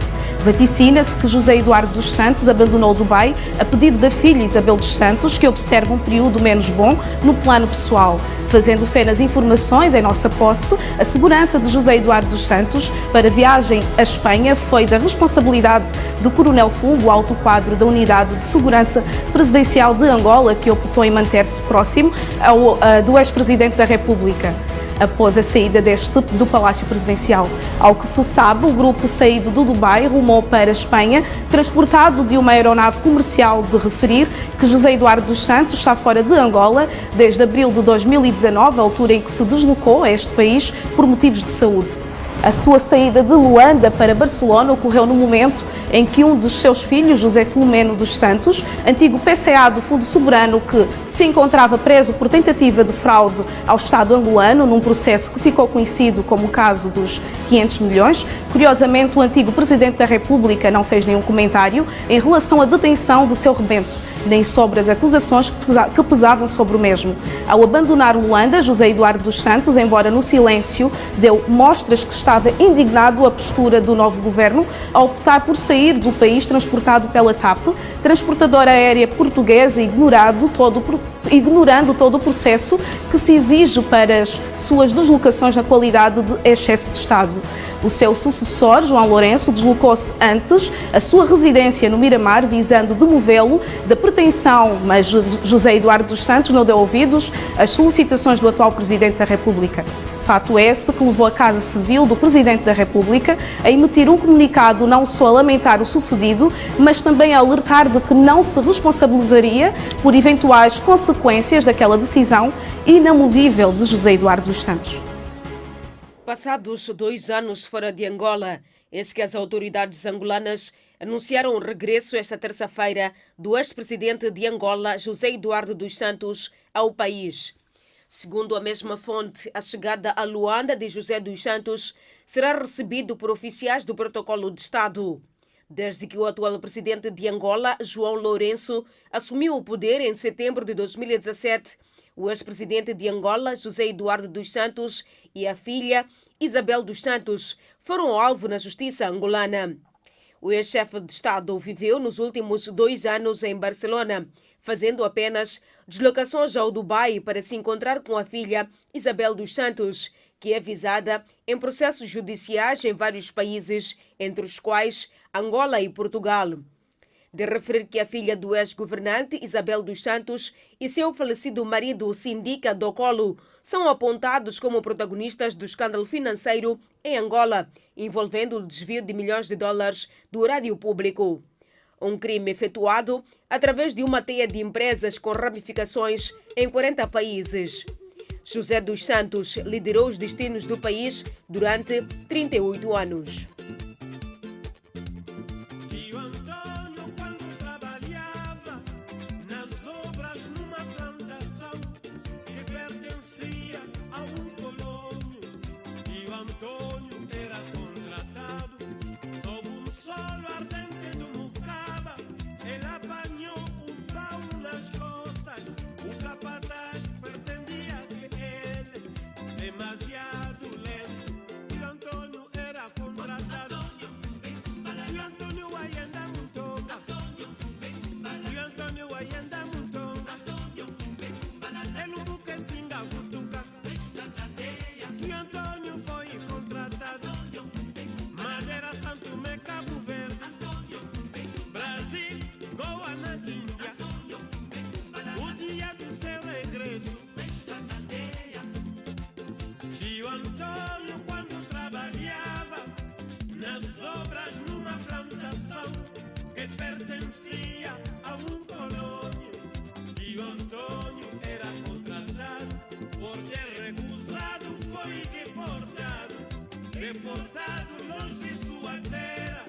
Vaticina-se que José Eduardo dos Santos abandonou o Dubai a pedido da filha Isabel dos Santos, que observa um período menos bom no plano pessoal. Fazendo fé nas informações em nossa posse, a segurança de José Eduardo dos Santos para a viagem à Espanha foi da responsabilidade do Coronel Fulgo, alto quadro da Unidade de Segurança Presidencial de Angola, que optou em manter-se próximo do ex-presidente da República. após a saída do Palácio Presidencial. Ao que se sabe, o grupo saído do Dubai rumou para a Espanha, transportado de uma aeronave comercial. De referir que José Eduardo dos Santos está fora de Angola desde abril de 2019, altura em que se deslocou a este país por motivos de saúde. A sua saída de Luanda para Barcelona ocorreu no momento em que um dos seus filhos, José Filomeno dos Santos, antigo PCA do Fundo Soberano, que se encontrava preso por tentativa de fraude ao Estado angolano, num processo que ficou conhecido como o caso dos 500 milhões. Curiosamente, o antigo Presidente da República não fez nenhum comentário em relação à detenção de seu rebento, nem sobre as acusações que pesavam sobre o mesmo. Ao abandonar Luanda, José Eduardo dos Santos, embora no silêncio, deu mostras que estava indignado a postura do novo governo ao optar por sair do país transportado pela TAP, transportadora aérea portuguesa, ignorando todo o processo que se exige para as suas deslocações na qualidade de ex-chefe de Estado. O seu sucessor, João Lourenço, deslocou-se antes à sua residência no Miramar, visando demovê-lo da pretensão, mas José Eduardo dos Santos não deu ouvidos às solicitações do atual Presidente da República. Fato esse que levou a Casa Civil do Presidente da República a emitir um comunicado não só a lamentar o sucedido, mas também a alertar de que não se responsabilizaria por eventuais consequências daquela decisão inamovível de José Eduardo dos Santos. Passados 2 anos fora de Angola, eis que as autoridades angolanas anunciaram o regresso esta terça-feira do ex-presidente de Angola, José Eduardo dos Santos, ao país. Segundo a mesma fonte, a chegada a Luanda de José dos Santos será recebido por oficiais do Protocolo de Estado. Desde que o atual presidente de Angola, João Lourenço, assumiu o poder em setembro de 2017, o ex-presidente de Angola, José Eduardo dos Santos, e a filha, Isabel dos Santos, foram alvo na justiça angolana. O ex-chefe de Estado viveu nos últimos 2 anos em Barcelona, fazendo apenas deslocações ao Dubai para se encontrar com a filha, Isabel dos Santos, que é visada em processos judiciais em vários países, entre os quais Angola e Portugal. De referir que a filha do ex-governante, Isabel dos Santos, e seu falecido marido, Sindica Docolo, são apontados como protagonistas do escândalo financeiro em Angola, envolvendo o desvio de milhões de dólares do erário público. Um crime efetuado através de uma teia de empresas com ramificações em 40 países. José dos Santos liderou os destinos do país durante 38 anos. Deportado longe de sua terra,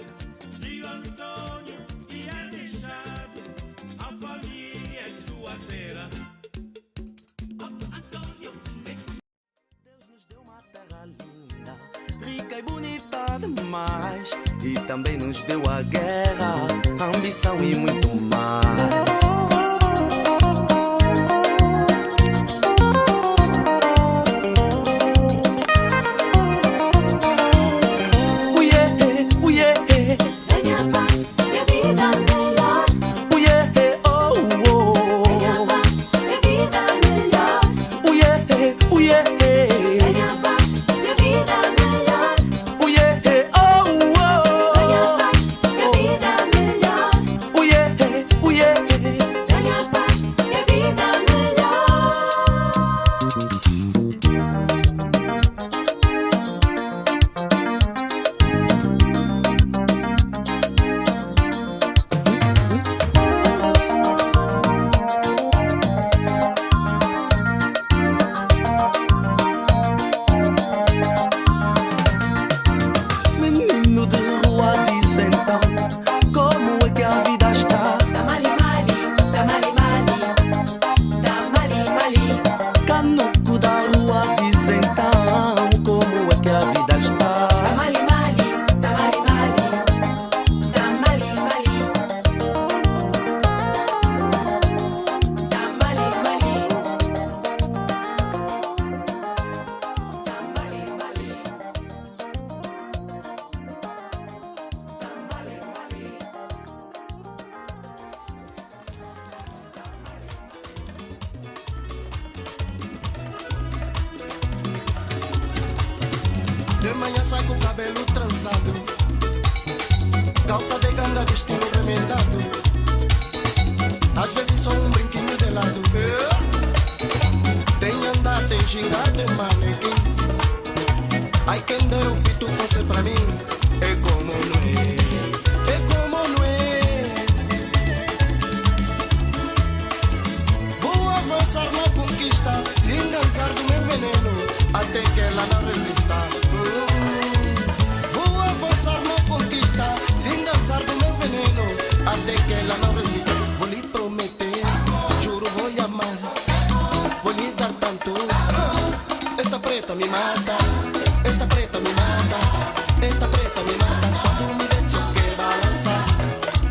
tio Antônio tinha deixado a família em sua terra. Deus nos deu uma terra linda, rica e bonita demais, e também nos deu a guerra, a ambição e muito mais. De manhã sai com o cabelo trançado, calça de ganga do estilo remendado. Às vezes só um brinquinho de lado. Tem andar, tem gingar de manequim. Ai, quem der o pito fosse pra mim. É como não é, é como não é. Vou avançar na conquista, lhe engançar do meu veneno, até que ela não resista. Vou avançar na conquista, lhe engançar do meu veneno, até que ela não resista. Vou lhe prometer, juro vou lhe amar, vou lhe dar tanto. Esta preta me mata, esta preta me mata, esta preta me mata. Quando me vê só quer balançar,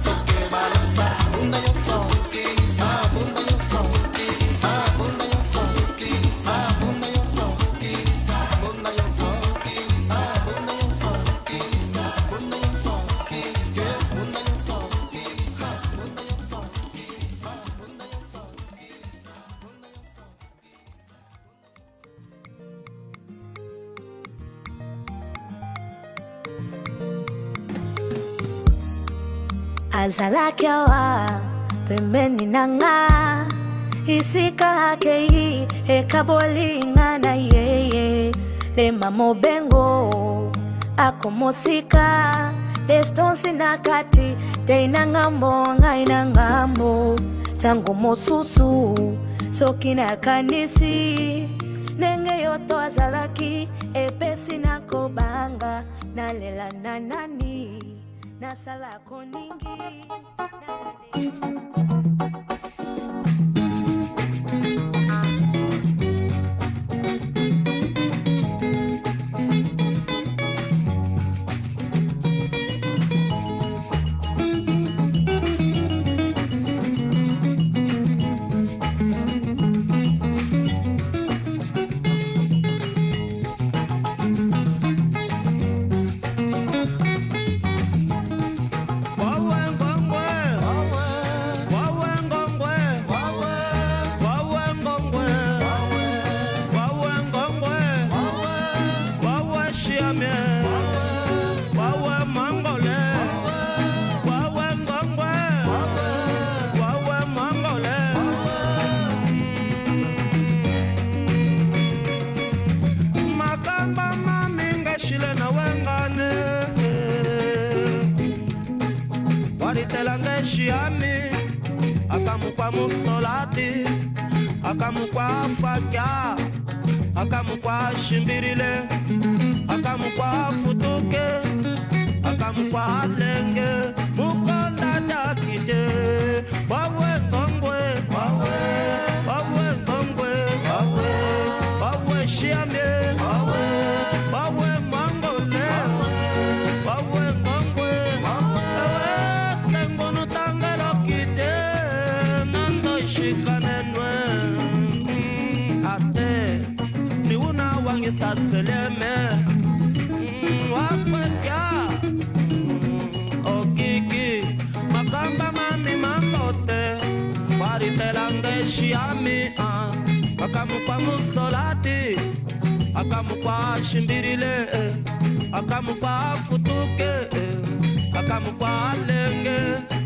só quer balançar. Bunda eu sou, ah, bunda eu sou, ah, bunda eu sou, ah, bunda eu sou, ah, bunda eu sou, ah, bunda eu sou, bunda eu sou, que bunda eu sou, bunda eu sou, bunda eu sou. azalakiawa pembeni nanga isika hakei ekabolinga na yeye lema mobengo akomosika destonsi na kati teina ngambo ngaina ngambo tango mosusu soki na kanisi nenge yoto azalaki epesi na kobanga nalela na nani nasala koningi akamukwa musolati akamukwa fakya akamukwa shimbirile akamukwa futuke akamukwa lenge mukonda jakite wawe ngongwe wawe wawe ngongwe wawe wawe shiame wawe wawe mangole wawe ngongwe wawe sengono tangelo kite nando shikanenwe ate ni una wangisa seleme wakwekya okiki makamba mami mambote waritelange shiami akamukwa musolati akamukwa shimbirile akamukwa futuke akamukwa lenge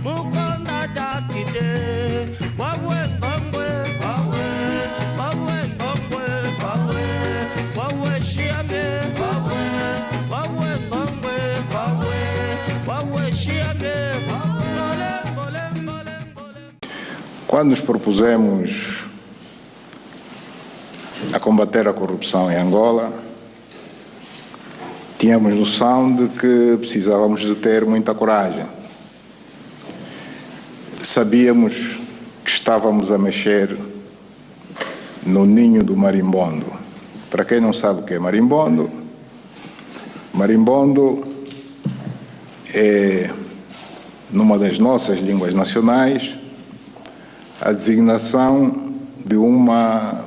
mukonda jakite wawe ngongwe wawe wawe ngongwe wawe wawe shiame wawe wawe ngongwe wawe wawe shiame Quando nos propusemos a combater a corrupção em Angola, tínhamos noção de que precisávamos de ter muita coragem. Sabíamos que estávamos a mexer no ninho do marimbondo. Para quem não sabe o que é marimbondo, marimbondo é, numa das nossas línguas nacionais, a designação de uma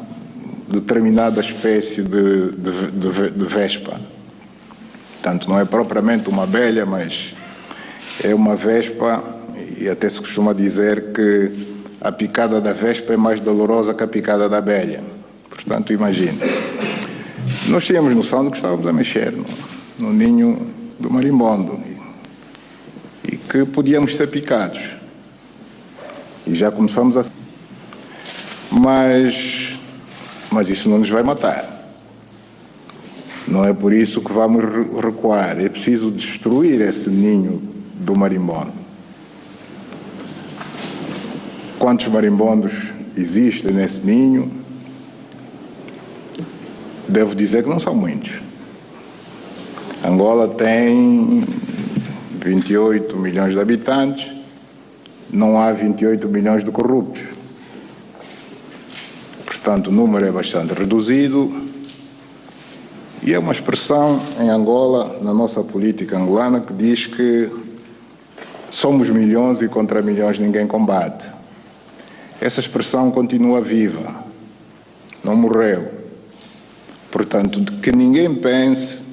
determinada espécie de vespa. Portanto, não é propriamente uma abelha, mas é uma vespa, e até se costuma dizer que a picada da vespa é mais dolorosa que a picada da abelha. Portanto, imagine. Nós tínhamos noção do que estávamos a mexer, não? no ninho do marimbondo e que podíamos ser picados. E já começamos a... Mas isso não nos vai matar. Não é por isso que vamos recuar. É preciso destruir esse ninho do marimbondo. Quantos marimbondos existem nesse ninho? Devo dizer que não são muitos. Angola tem 28 milhões de habitantes, não há 28 milhões de corruptos. Portanto, o número é bastante reduzido e é uma expressão em Angola, na nossa política angolana, que diz que somos milhões e contra milhões ninguém combate. Essa expressão continua viva, não morreu. Portanto, que ninguém pense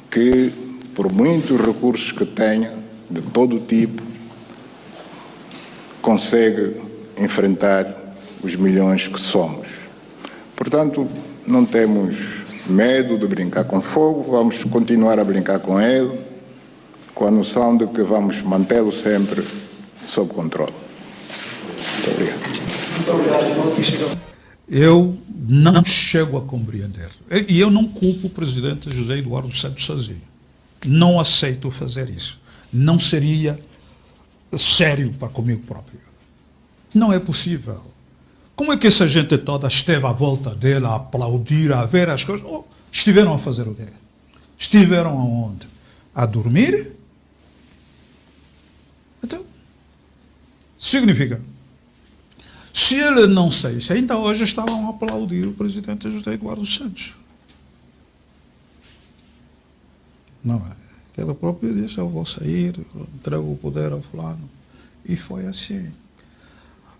que, por muitos recursos que tenha, de todo tipo, consegue enfrentar os milhões que somos. Portanto, não temos medo de brincar com fogo, vamos continuar a brincar com ele, com a noção de que vamos mantê-lo sempre sob controle. Muito obrigado. Eu não chego a compreender. E eu não culpo o presidente José Eduardo dos Santos sozinho. Não aceito fazer isso. Não seria sério para comigo próprio. Não é possível. Como é que essa gente toda esteve à volta dele a aplaudir, a ver as coisas? Oh, estiveram a fazer o quê? Estiveram aonde? A dormir? Então, significa, se ele não sei, se ainda hoje estavam a aplaudir o presidente José Eduardo dos Santos. Não é? Ele próprio disse, eu vou sair, entrego o poder ao fulano. E foi assim.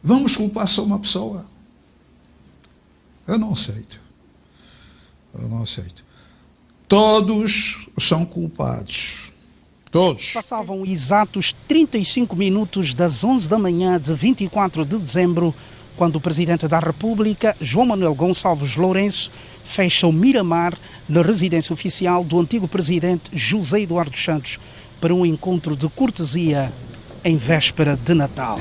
Vamos culpar só uma pessoa? Eu não aceito. Eu não aceito. Todos são culpados. Todos. Passavam exatos 35 minutos das 11 da manhã de 24 de dezembro, quando o Presidente da República, João Manuel Gonçalves Lourenço, fecha o Miramar na residência oficial do antigo Presidente José Eduardo dos Santos para um encontro de cortesia em véspera de Natal.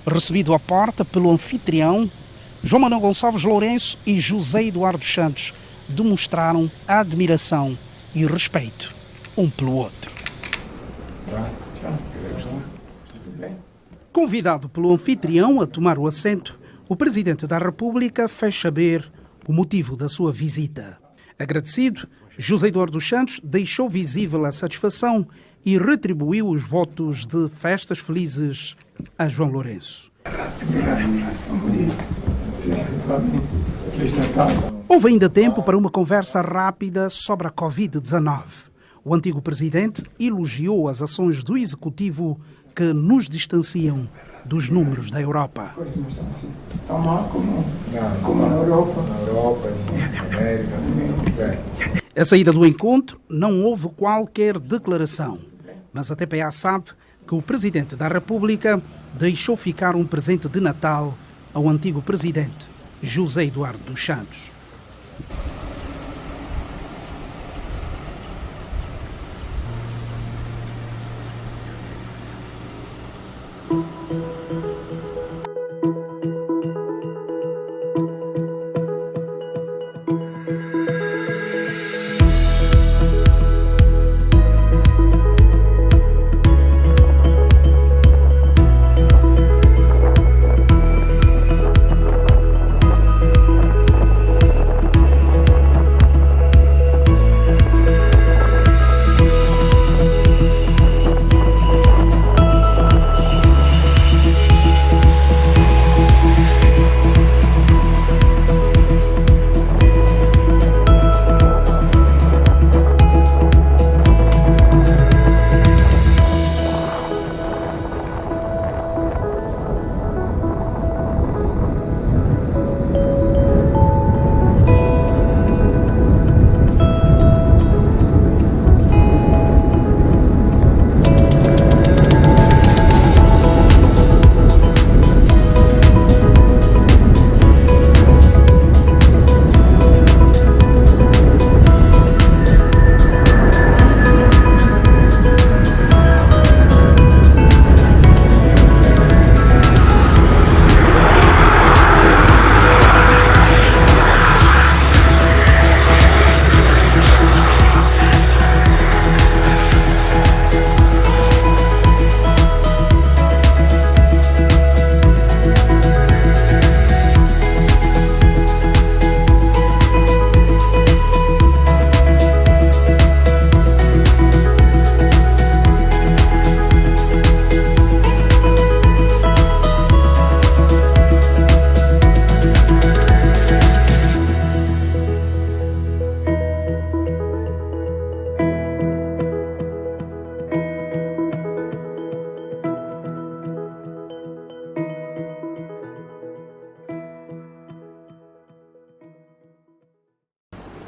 Recebido à porta pelo anfitrião, João Manuel Gonçalves Lourenço e José Eduardo dos Santos demonstraram admiração e respeito um pelo outro. Convidado pelo anfitrião a tomar o assento, o Presidente da República fez saber o motivo da sua visita. Agradecido, José Eduardo dos Santos deixou visível a satisfação e retribuiu os votos de festas felizes a João Lourenço. Houve ainda tempo para uma conversa rápida sobre a Covid-19. O antigo presidente elogiou as ações do executivo que nos distanciam dos números da Europa. Tão mal como na Europa. Na Europa, na América. A saída do encontro não houve qualquer declaração, mas a TPA sabe que o Presidente da República deixou ficar um presente de Natal ao antigo presidente José Eduardo dos Santos.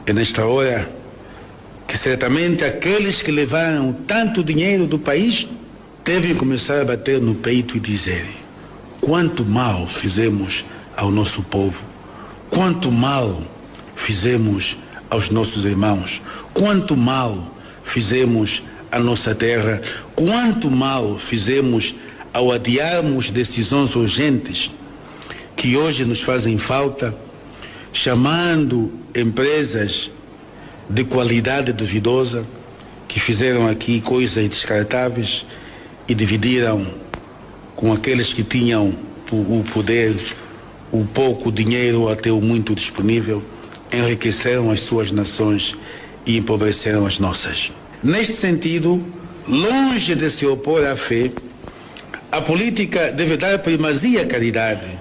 é nesta hora que certamente aqueles que levaram tanto dinheiro do país devem começar a bater no peito e dizer: quanto mal fizemos ao nosso povo, quanto mal fizemos aos nossos irmãos, quanto mal fizemos à nossa terra, quanto mal fizemos ao adiarmos decisões urgentes que hoje nos fazem falta, chamando empresas de qualidade duvidosa que fizeram aqui coisas descartáveis e dividiram com aqueles que tinham o poder, o pouco dinheiro ou até o muito disponível, enriqueceram as suas nações e empobreceram as nossas. Neste sentido, longe de se opor à fé, a política deve dar primazia à caridade,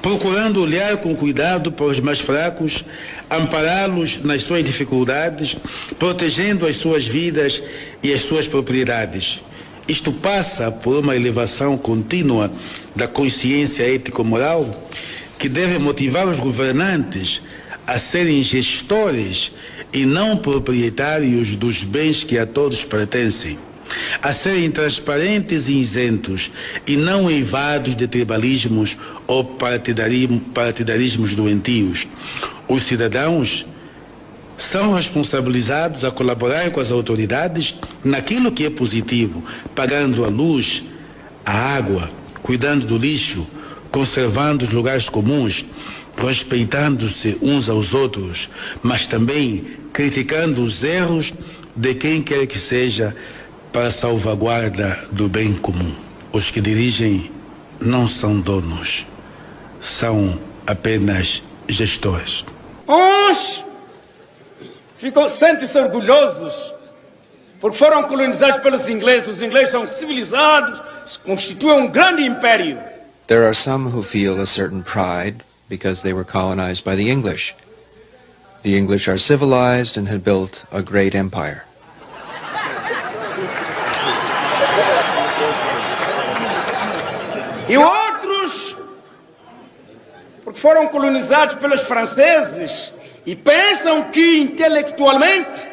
procurando olhar com cuidado para os mais fracos, ampará-los nas suas dificuldades, protegendo as suas vidas e as suas propriedades. Isto passa por uma elevação contínua da consciência ético-moral que deve motivar os governantes a serem gestores e não proprietários dos bens que a todos pertencem, a serem transparentes e isentos e não eivados de tribalismos ou partidarismos doentios. Os cidadãos são responsabilizados a colaborar com as autoridades naquilo que é positivo, pagando a luz, a água, cuidando do lixo, conservando os lugares comuns, respeitando-se uns aos outros, mas também criticando os erros de quem quer que seja para a salvaguarda do bem comum. Os que dirigem não são donos, são apenas gestores. Uns sentem-se orgulhosos porque foram colonizados pelos ingleses. Os ingleses são civilizados, constituem grande império. There are some who feel a certain pride because they were colonized by the English. The English are civilized and had built a great empire. E outros, porque foram colonizados pelos franceses e pensam que intelectualmente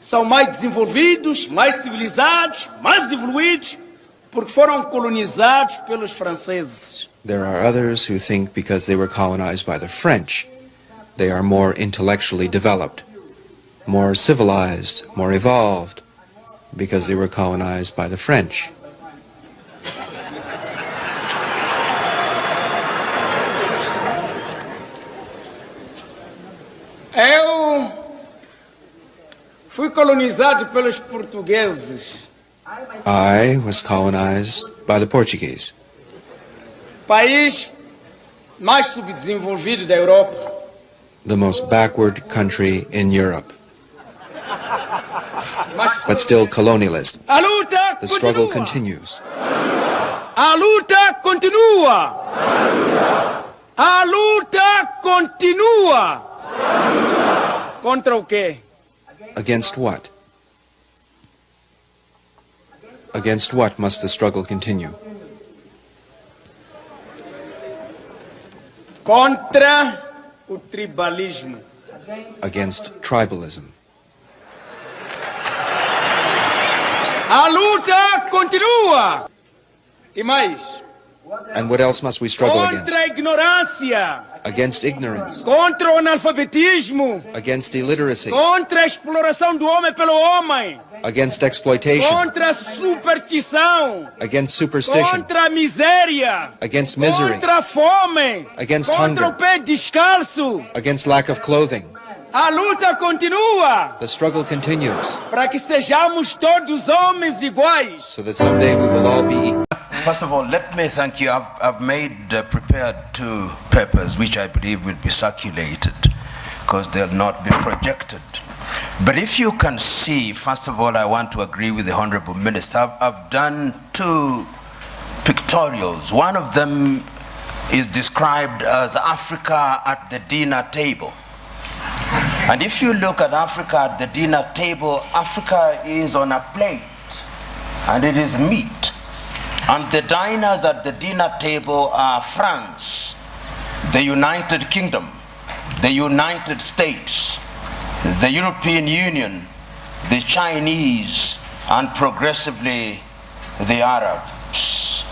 são mais desenvolvidos, mais civilizados, mais evoluídos, porque foram colonizados pelos franceses. There are others who think because they were colonized by the French, they are more intellectually developed, more civilized, more evolved, because they were colonized by the French. Eu fui colonizado pelos portugueses. I was colonized by the Portuguese. País mais subdesenvolvido da Europa. The most backward country in Europe. But still colonialist. A luta The struggle continues. A luta continua. A luta continua. Contra o quê? Against what? Against what must the struggle continue? Contra o tribalismo. Against tribalism. A luta continua. E mais? And what else must we struggle against? Contra a ignorância. Against ignorance. Contra o analfabetismo. Against illiteracy. Contra a exploração do homem pelo homem. Against exploitation. Contra a superstição. Against superstition. Contra a miséria. Against misery. Contra a fome. Against Contra hunger. o pé descalço. Against lack of clothing. A luta continua. The struggle continues, Para que sejamos todos homens iguais. so that someday we will all be equal. First of all, let me thank you. I've prepared 2 papers which I believe will be circulated because they'll not be projected. But if you can see, first of all, I want to agree with the Honorable Minister. I've done 2 pictorials. One of them is described as Africa at the dinner table. And if you look at Africa at the dinner table, Africa is on a plate and it is meat. And the diners at the dinner table are France, the United Kingdom, the United States, the European Union, the Chinese, and progressively the Arabs.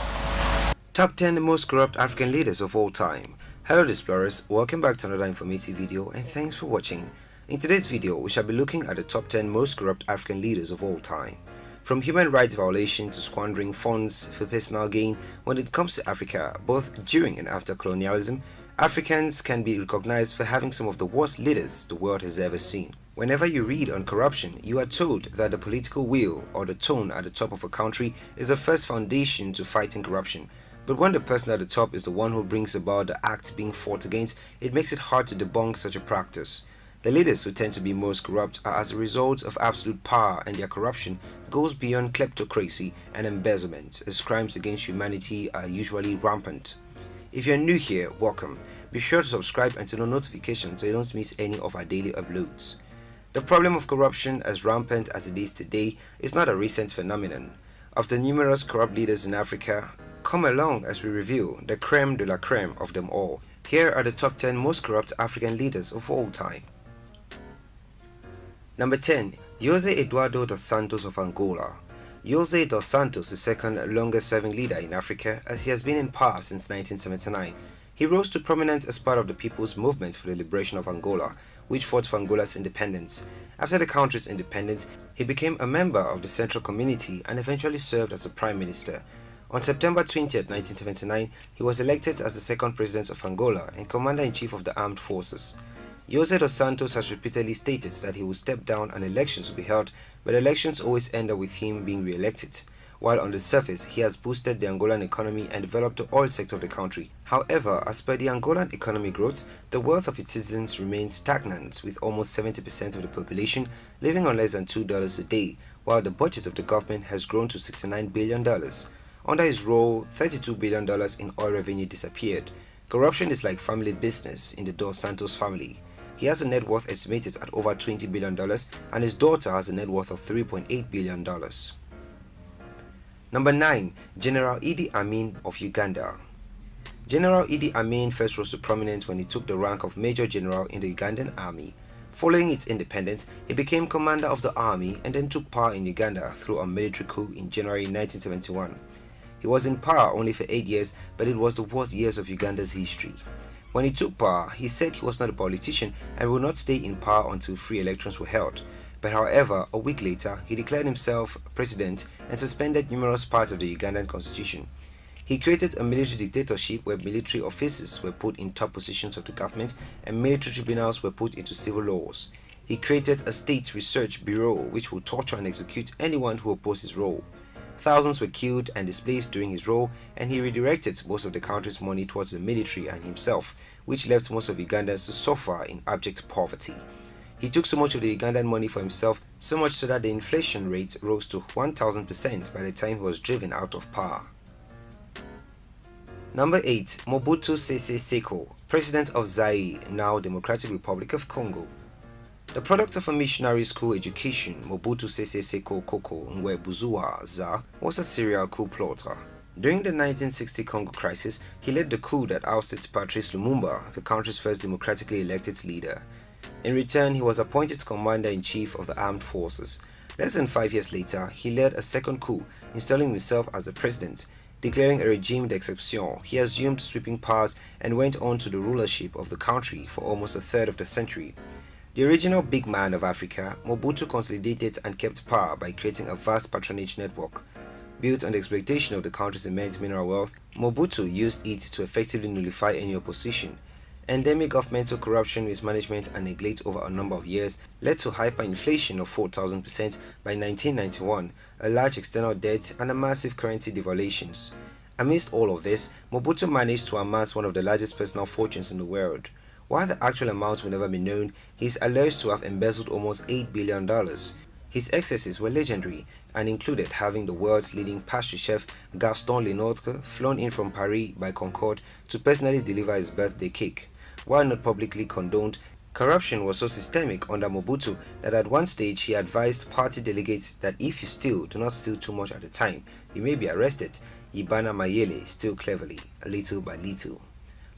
Top 10 most corrupt African leaders of all time. Hello explorers, welcome back to another informative video and thanks for watching. In today's video, we shall be looking at the top 10 most corrupt African leaders of all time. From human rights violation to squandering funds for personal gain, when it comes to Africa, both during and after colonialism, Africans can be recognized for having some of the worst leaders the world has ever seen. Whenever you read on corruption, you are told that the political will or the tone at the top of a country is the first foundation to fighting corruption. But when the person at the top is the one who brings about the act being fought against, it makes it hard to debunk such a practice. The leaders who tend to be most corrupt are as a result of absolute power, and their corruption goes beyond kleptocracy and embezzlement, as crimes against humanity are usually rampant. If you're new here, welcome. Be sure to subscribe and turn on notifications so you don't miss any of our daily uploads. The problem of corruption, as rampant as it is today, is not a recent phenomenon. Of the numerous corrupt leaders in Africa, come along as we review the creme de la creme of them all. Here are the top 10 most corrupt African leaders of all time. Number 10. José Eduardo dos Santos of Angola. José dos Santos is the second longest serving leader in Africa, as he has been in power since 1979. He rose to prominence as part of the People's Movement for the Liberation of Angola, which fought for Angola's independence. After the country's independence, he became a member of the Central Community and eventually served as a Prime Minister. On September 20, 1979, he was elected as the second president of Angola and Commander-in-Chief of the Armed Forces. José dos Santos has repeatedly stated that he will step down and elections will be held, but elections always end up with him being re-elected. While on the surface, he has boosted the Angolan economy and developed the oil sector of the country. However, as per the Angolan economy growth, the wealth of its citizens remains stagnant, with almost 70% of the population living on less than $2 a day, while the budget of the government has grown to $69 billion. Under his rule, $32 billion in oil revenue disappeared. Corruption is like family business in the Dos Santos family. He has a net worth estimated at over $20 billion, and his daughter has a net worth of $3.8 billion. Number 9. General Idi Amin of Uganda. General Idi Amin first rose to prominence when he took the rank of Major General in the Ugandan army. Following its independence, he became commander of the army and then took power in Uganda through a military coup in January 1971. He was in power only for 8 years, but it was the worst years of Uganda's history. When he took power, he said he was not a politician and would not stay in power until free elections were held. But however, a week later, he declared himself president and suspended numerous parts of the Ugandan constitution. He created a military dictatorship where military officers were put in top positions of the government and military tribunals were put into civil laws. He created a state research bureau which would torture and execute anyone who opposed his rule. Thousands were killed and displaced during his rule, and he redirected most of the country's money towards the military and himself, which left most of Ugandans to suffer in abject poverty. He took so much of the Ugandan money for himself, so much so that the inflation rate rose to 1000% by the time he was driven out of power. Number 8. Mobutu Sese Seko, President of Zaire, now Democratic Republic of Congo. The product of a missionary school education, Mobutu Sese Seko Koko Ngwebuzuwa Za was a serial coup plotter. During the 1960 Congo crisis, he led the coup that ousted Patrice Lumumba, the country's first democratically elected leader. In return, he was appointed Commander-in-Chief of the Armed Forces. Less than 5 years later, he led a second coup, installing himself as the president. Declaring a regime d'exception, he assumed sweeping powers and went on to the rulership of the country for almost a third of the century. The original big man of Africa, Mobutu consolidated and kept power by creating a vast patronage network. Built on the exploitation of the country's immense mineral wealth, Mobutu used it to effectively nullify any opposition. Endemic governmental corruption, mismanagement and neglect over a number of years led to hyperinflation of 4,000% by 1991, a large external debt and a massive currency devaluations. Amidst all of this, Mobutu managed to amass one of the largest personal fortunes in the world. While the actual amount will never be known, he is alleged to have embezzled almost $8 billion. His excesses were legendary and included having the world's leading pastry chef Gaston Lenotre flown in from Paris by Concorde to personally deliver his birthday cake. While not publicly condoned, corruption was so systemic under Mobutu that at one stage he advised party delegates that if you steal, do not steal too much at a time. You may be arrested. Ibana Mayele, still cleverly, little by little.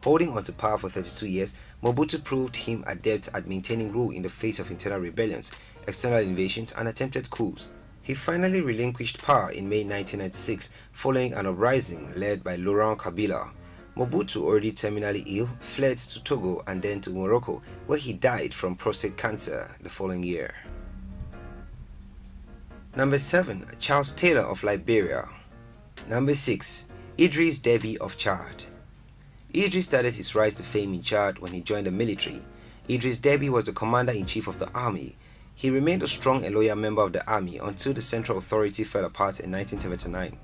Holding on to power for 32 years, Mobutu proved him adept at maintaining rule in the face of internal rebellions, external invasions, and attempted coups. He finally relinquished power in May 1996 following an uprising led by Laurent Kabila. Mobutu, already terminally ill, fled to Togo and then to Morocco, where he died from prostate cancer the following year. Number 7. Charles Taylor of Liberia. Number 6. Idris Deby of Chad. Idris started his rise to fame in Chad when he joined the military. Idris Deby was the commander-in-chief of the army. He remained a strong and loyal member of the army until the central authority fell apart in 1979.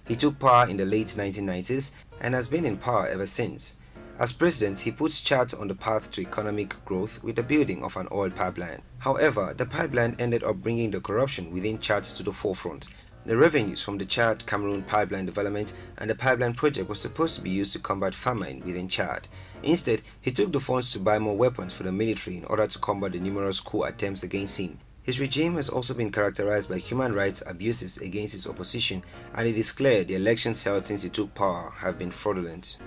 He took power in the late 1990s and has been in power ever since. As president, he puts Chad on the path to economic growth with the building of an oil pipeline. However, the pipeline ended up bringing the corruption within Chad to the forefront. The revenues from the Chad-Cameroon pipeline development and the pipeline project was supposed to be used to combat famine within Chad. Instead, he took the funds to buy more weapons for the military in order to combat the numerous coup attempts against him. His regime has also been characterized by human rights abuses against his opposition, and it is clear the elections held since he took power have been fraudulent.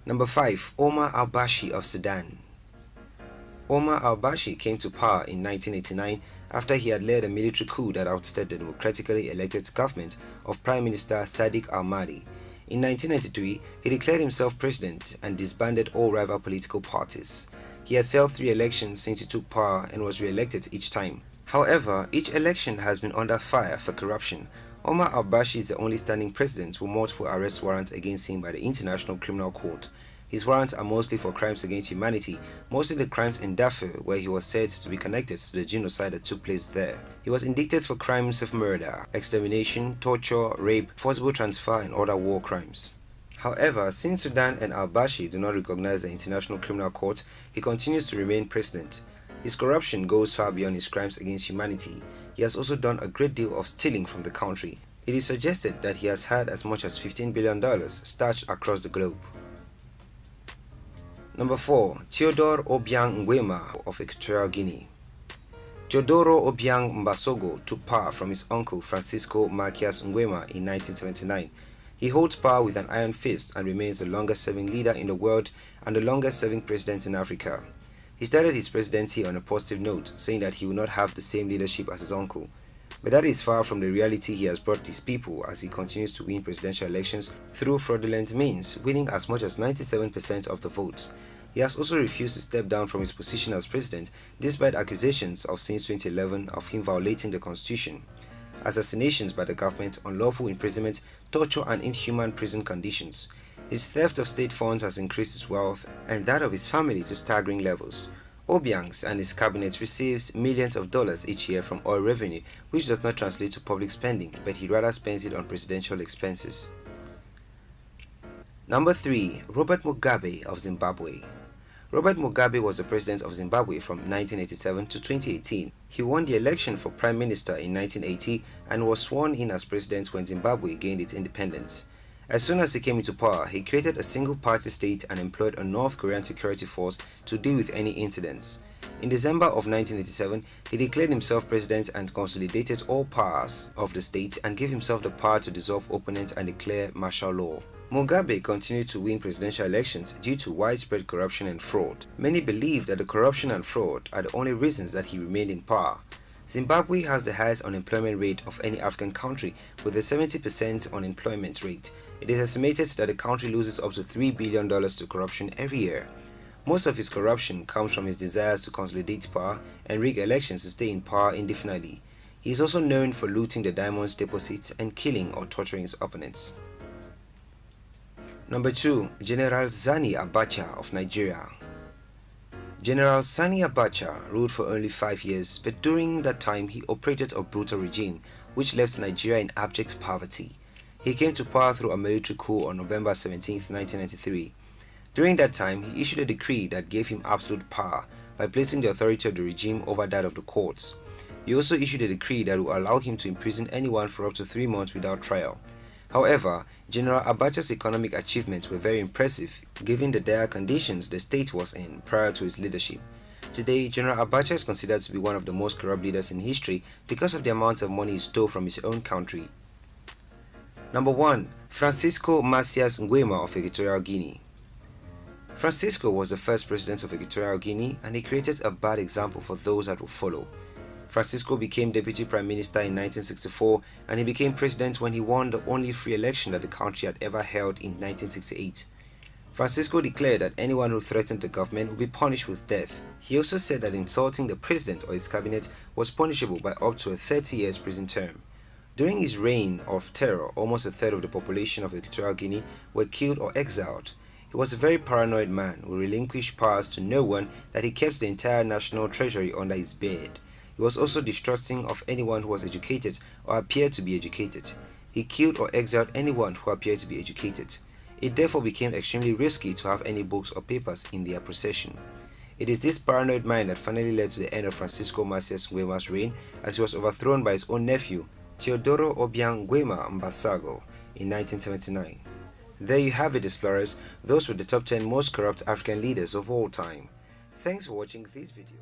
Number 5. Omar al-Bashir of Sudan. Omar al-Bashir came to power in 1989 after he had led a military coup that ousted the democratically elected government of Prime Minister Sadiq al-Mahdi. In 1993, he declared himself president and disbanded all rival political parties. He has held 3 elections since he took power and was re-elected each time. However, each election has been under fire for corruption. Omar al-Bashir is the only standing president with multiple arrest warrants against him by the International Criminal Court. His warrants are mostly for crimes against humanity, mostly the crimes in Darfur, where he was said to be connected to the genocide that took place there. He was indicted for crimes of murder, extermination, torture, rape, forcible transfer, and other war crimes. However, since Sudan and al-Bashir do not recognize the International Criminal Court, he continues to remain president. His corruption goes far beyond his crimes against humanity. He has also done a great deal of stealing from the country. It is suggested that he has had as much as $15 billion stashed across the globe. Number 4. Theodore Obiang Nguema of Equatorial Guinea. Teodoro Obiang Mbasogo took power from his uncle Francisco Marquias Nguema in 1979. He holds power with an iron fist and remains the longest-serving leader in the world and the longest-serving president in Africa. He started his presidency on a positive note, saying that he will not have the same leadership as his uncle. But that is far from the reality he has brought his people as he continues to win presidential elections through fraudulent means, winning as much as 97% of the votes. He has also refused to step down from his position as president despite accusations of since 2011 of him violating the constitution. Assassinations by the government, unlawful imprisonment, torture and inhuman prison conditions. His theft of state funds has increased his wealth and that of his family to staggering levels. Obiang's and his cabinet receives millions of dollars each year from oil revenue, which does not translate to public spending, but he rather spends it on presidential expenses. Number 3. Robert Mugabe of Zimbabwe. Robert Mugabe was the president of Zimbabwe from 1987 to 2018. He won the election for prime minister in 1980 and was sworn in as president when Zimbabwe gained its independence. As soon as he came into power, he created a single-party state and employed a North Korean security force to deal with any incidents. In December of 1987, he declared himself president and consolidated all powers of the state and gave himself the power to dissolve opponents and declare martial law. Mugabe continued to win presidential elections due to widespread corruption and fraud. Many believe that the corruption and fraud are the only reasons that he remained in power. Zimbabwe has the highest unemployment rate of any African country with a 70% unemployment rate. It is estimated that the country loses up to $3 billion to corruption every year. Most of his corruption comes from his desires to consolidate power and rig elections to stay in power indefinitely. He is also known for looting the diamonds deposits and killing or torturing his opponents. Number 2. General Sani Abacha of Nigeria. General Sani Abacha ruled for only 5 years, but during that time he operated a brutal regime which left Nigeria in abject poverty. He came to power through a military coup on November 17, 1993. During that time, he issued a decree that gave him absolute power by placing the authority of the regime over that of the courts. He also issued a decree that would allow him to imprison anyone for up to 3 months without trial. However, General Abacha's economic achievements were very impressive given the dire conditions the state was in prior to his leadership. Today, General Abacha is considered to be one of the most corrupt leaders in history because of the amount of money he stole from his own country. Number 1. Francisco Marquias Nguema of Equatorial Guinea. Francisco was the first president of Equatorial Guinea, and he created a bad example for those that would follow. Francisco became deputy prime minister in 1964, and he became president when he won the only free election that the country had ever held in 1968. Francisco declared that anyone who threatened the government would be punished with death. He also said that insulting the president or his cabinet was punishable by up to a 30 years prison term. During his reign of terror, almost a third of the population of Equatorial Guinea were killed or exiled. He was a very paranoid man who relinquished powers to no one, that he kept the entire national treasury under his bed. He was also distrusting of anyone who was educated or appeared to be educated. He killed or exiled anyone who appeared to be educated. It therefore became extremely risky to have any books or papers in their possession. It is this paranoid mind that finally led to the end of Francisco Macias Nguema's reign, as he was overthrown by his own nephew, Teodoro Obiang Nguema Mbasago, in 1979. There you have it, explorers. Those were the top 10 most corrupt African leaders of all time. Thanks for watching this video.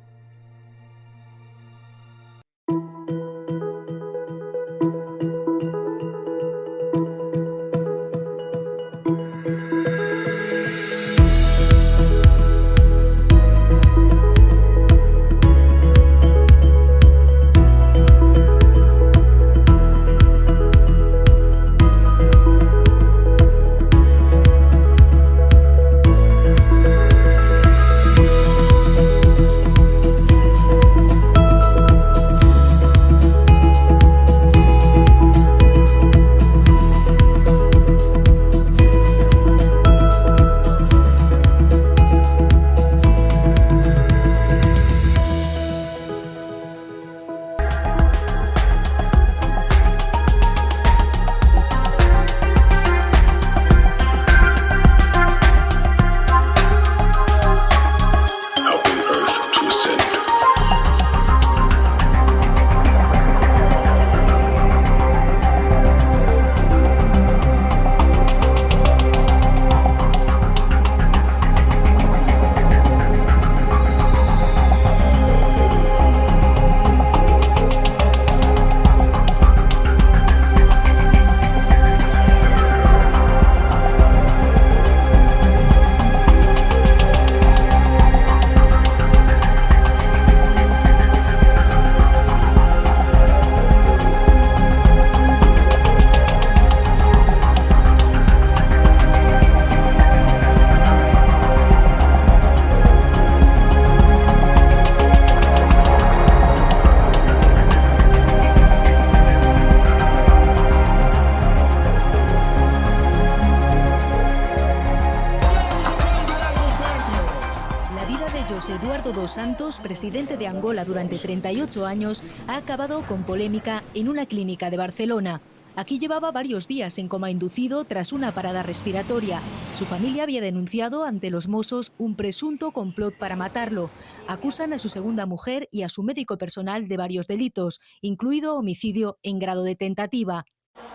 Eduardo dos Santos, presidente de Angola durante 38 años, ha acabado con polémica en una clínica de Barcelona. Aquí llevaba varios días en coma inducido tras una parada respiratoria. Su familia había denunciado ante los Mossos un presunto complot para matarlo. Acusan a su segunda mujer y a su médico personal de varios delitos, incluido homicidio en grado de tentativa.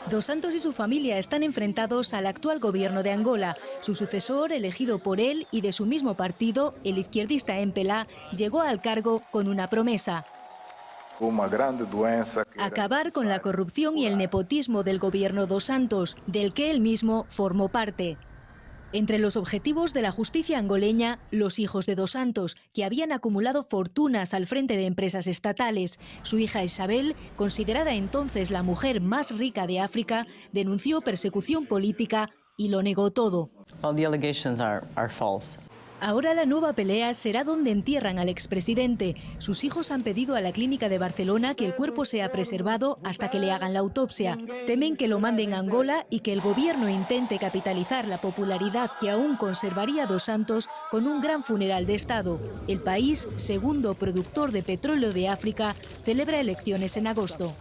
Dos Santos y su familia están enfrentados al actual gobierno de Angola. Su sucesor, elegido por él y de su mismo partido, el izquierdista MPLA, llegó al cargo con una promesa: acabar con la corrupción y el nepotismo del gobierno Dos Santos, del que él mismo formó parte. Entre los objetivos de la justicia angoleña, los hijos de Dos Santos, que habían acumulado fortunas al frente de empresas estatales. Su hija Isabel, considerada entonces la mujer más rica de África, denunció persecución política y lo negó todo. All the allegations are false. Ahora la nueva pelea será donde entierran al expresidente. Sus hijos han pedido a la clínica de Barcelona que el cuerpo sea preservado hasta que le hagan la autopsia. Temen que lo manden a Angola y que el gobierno intente capitalizar la popularidad que aún conservaría Dos Santos con un gran funeral de Estado. El país, segundo productor de petróleo de África, celebra elecciones en agosto.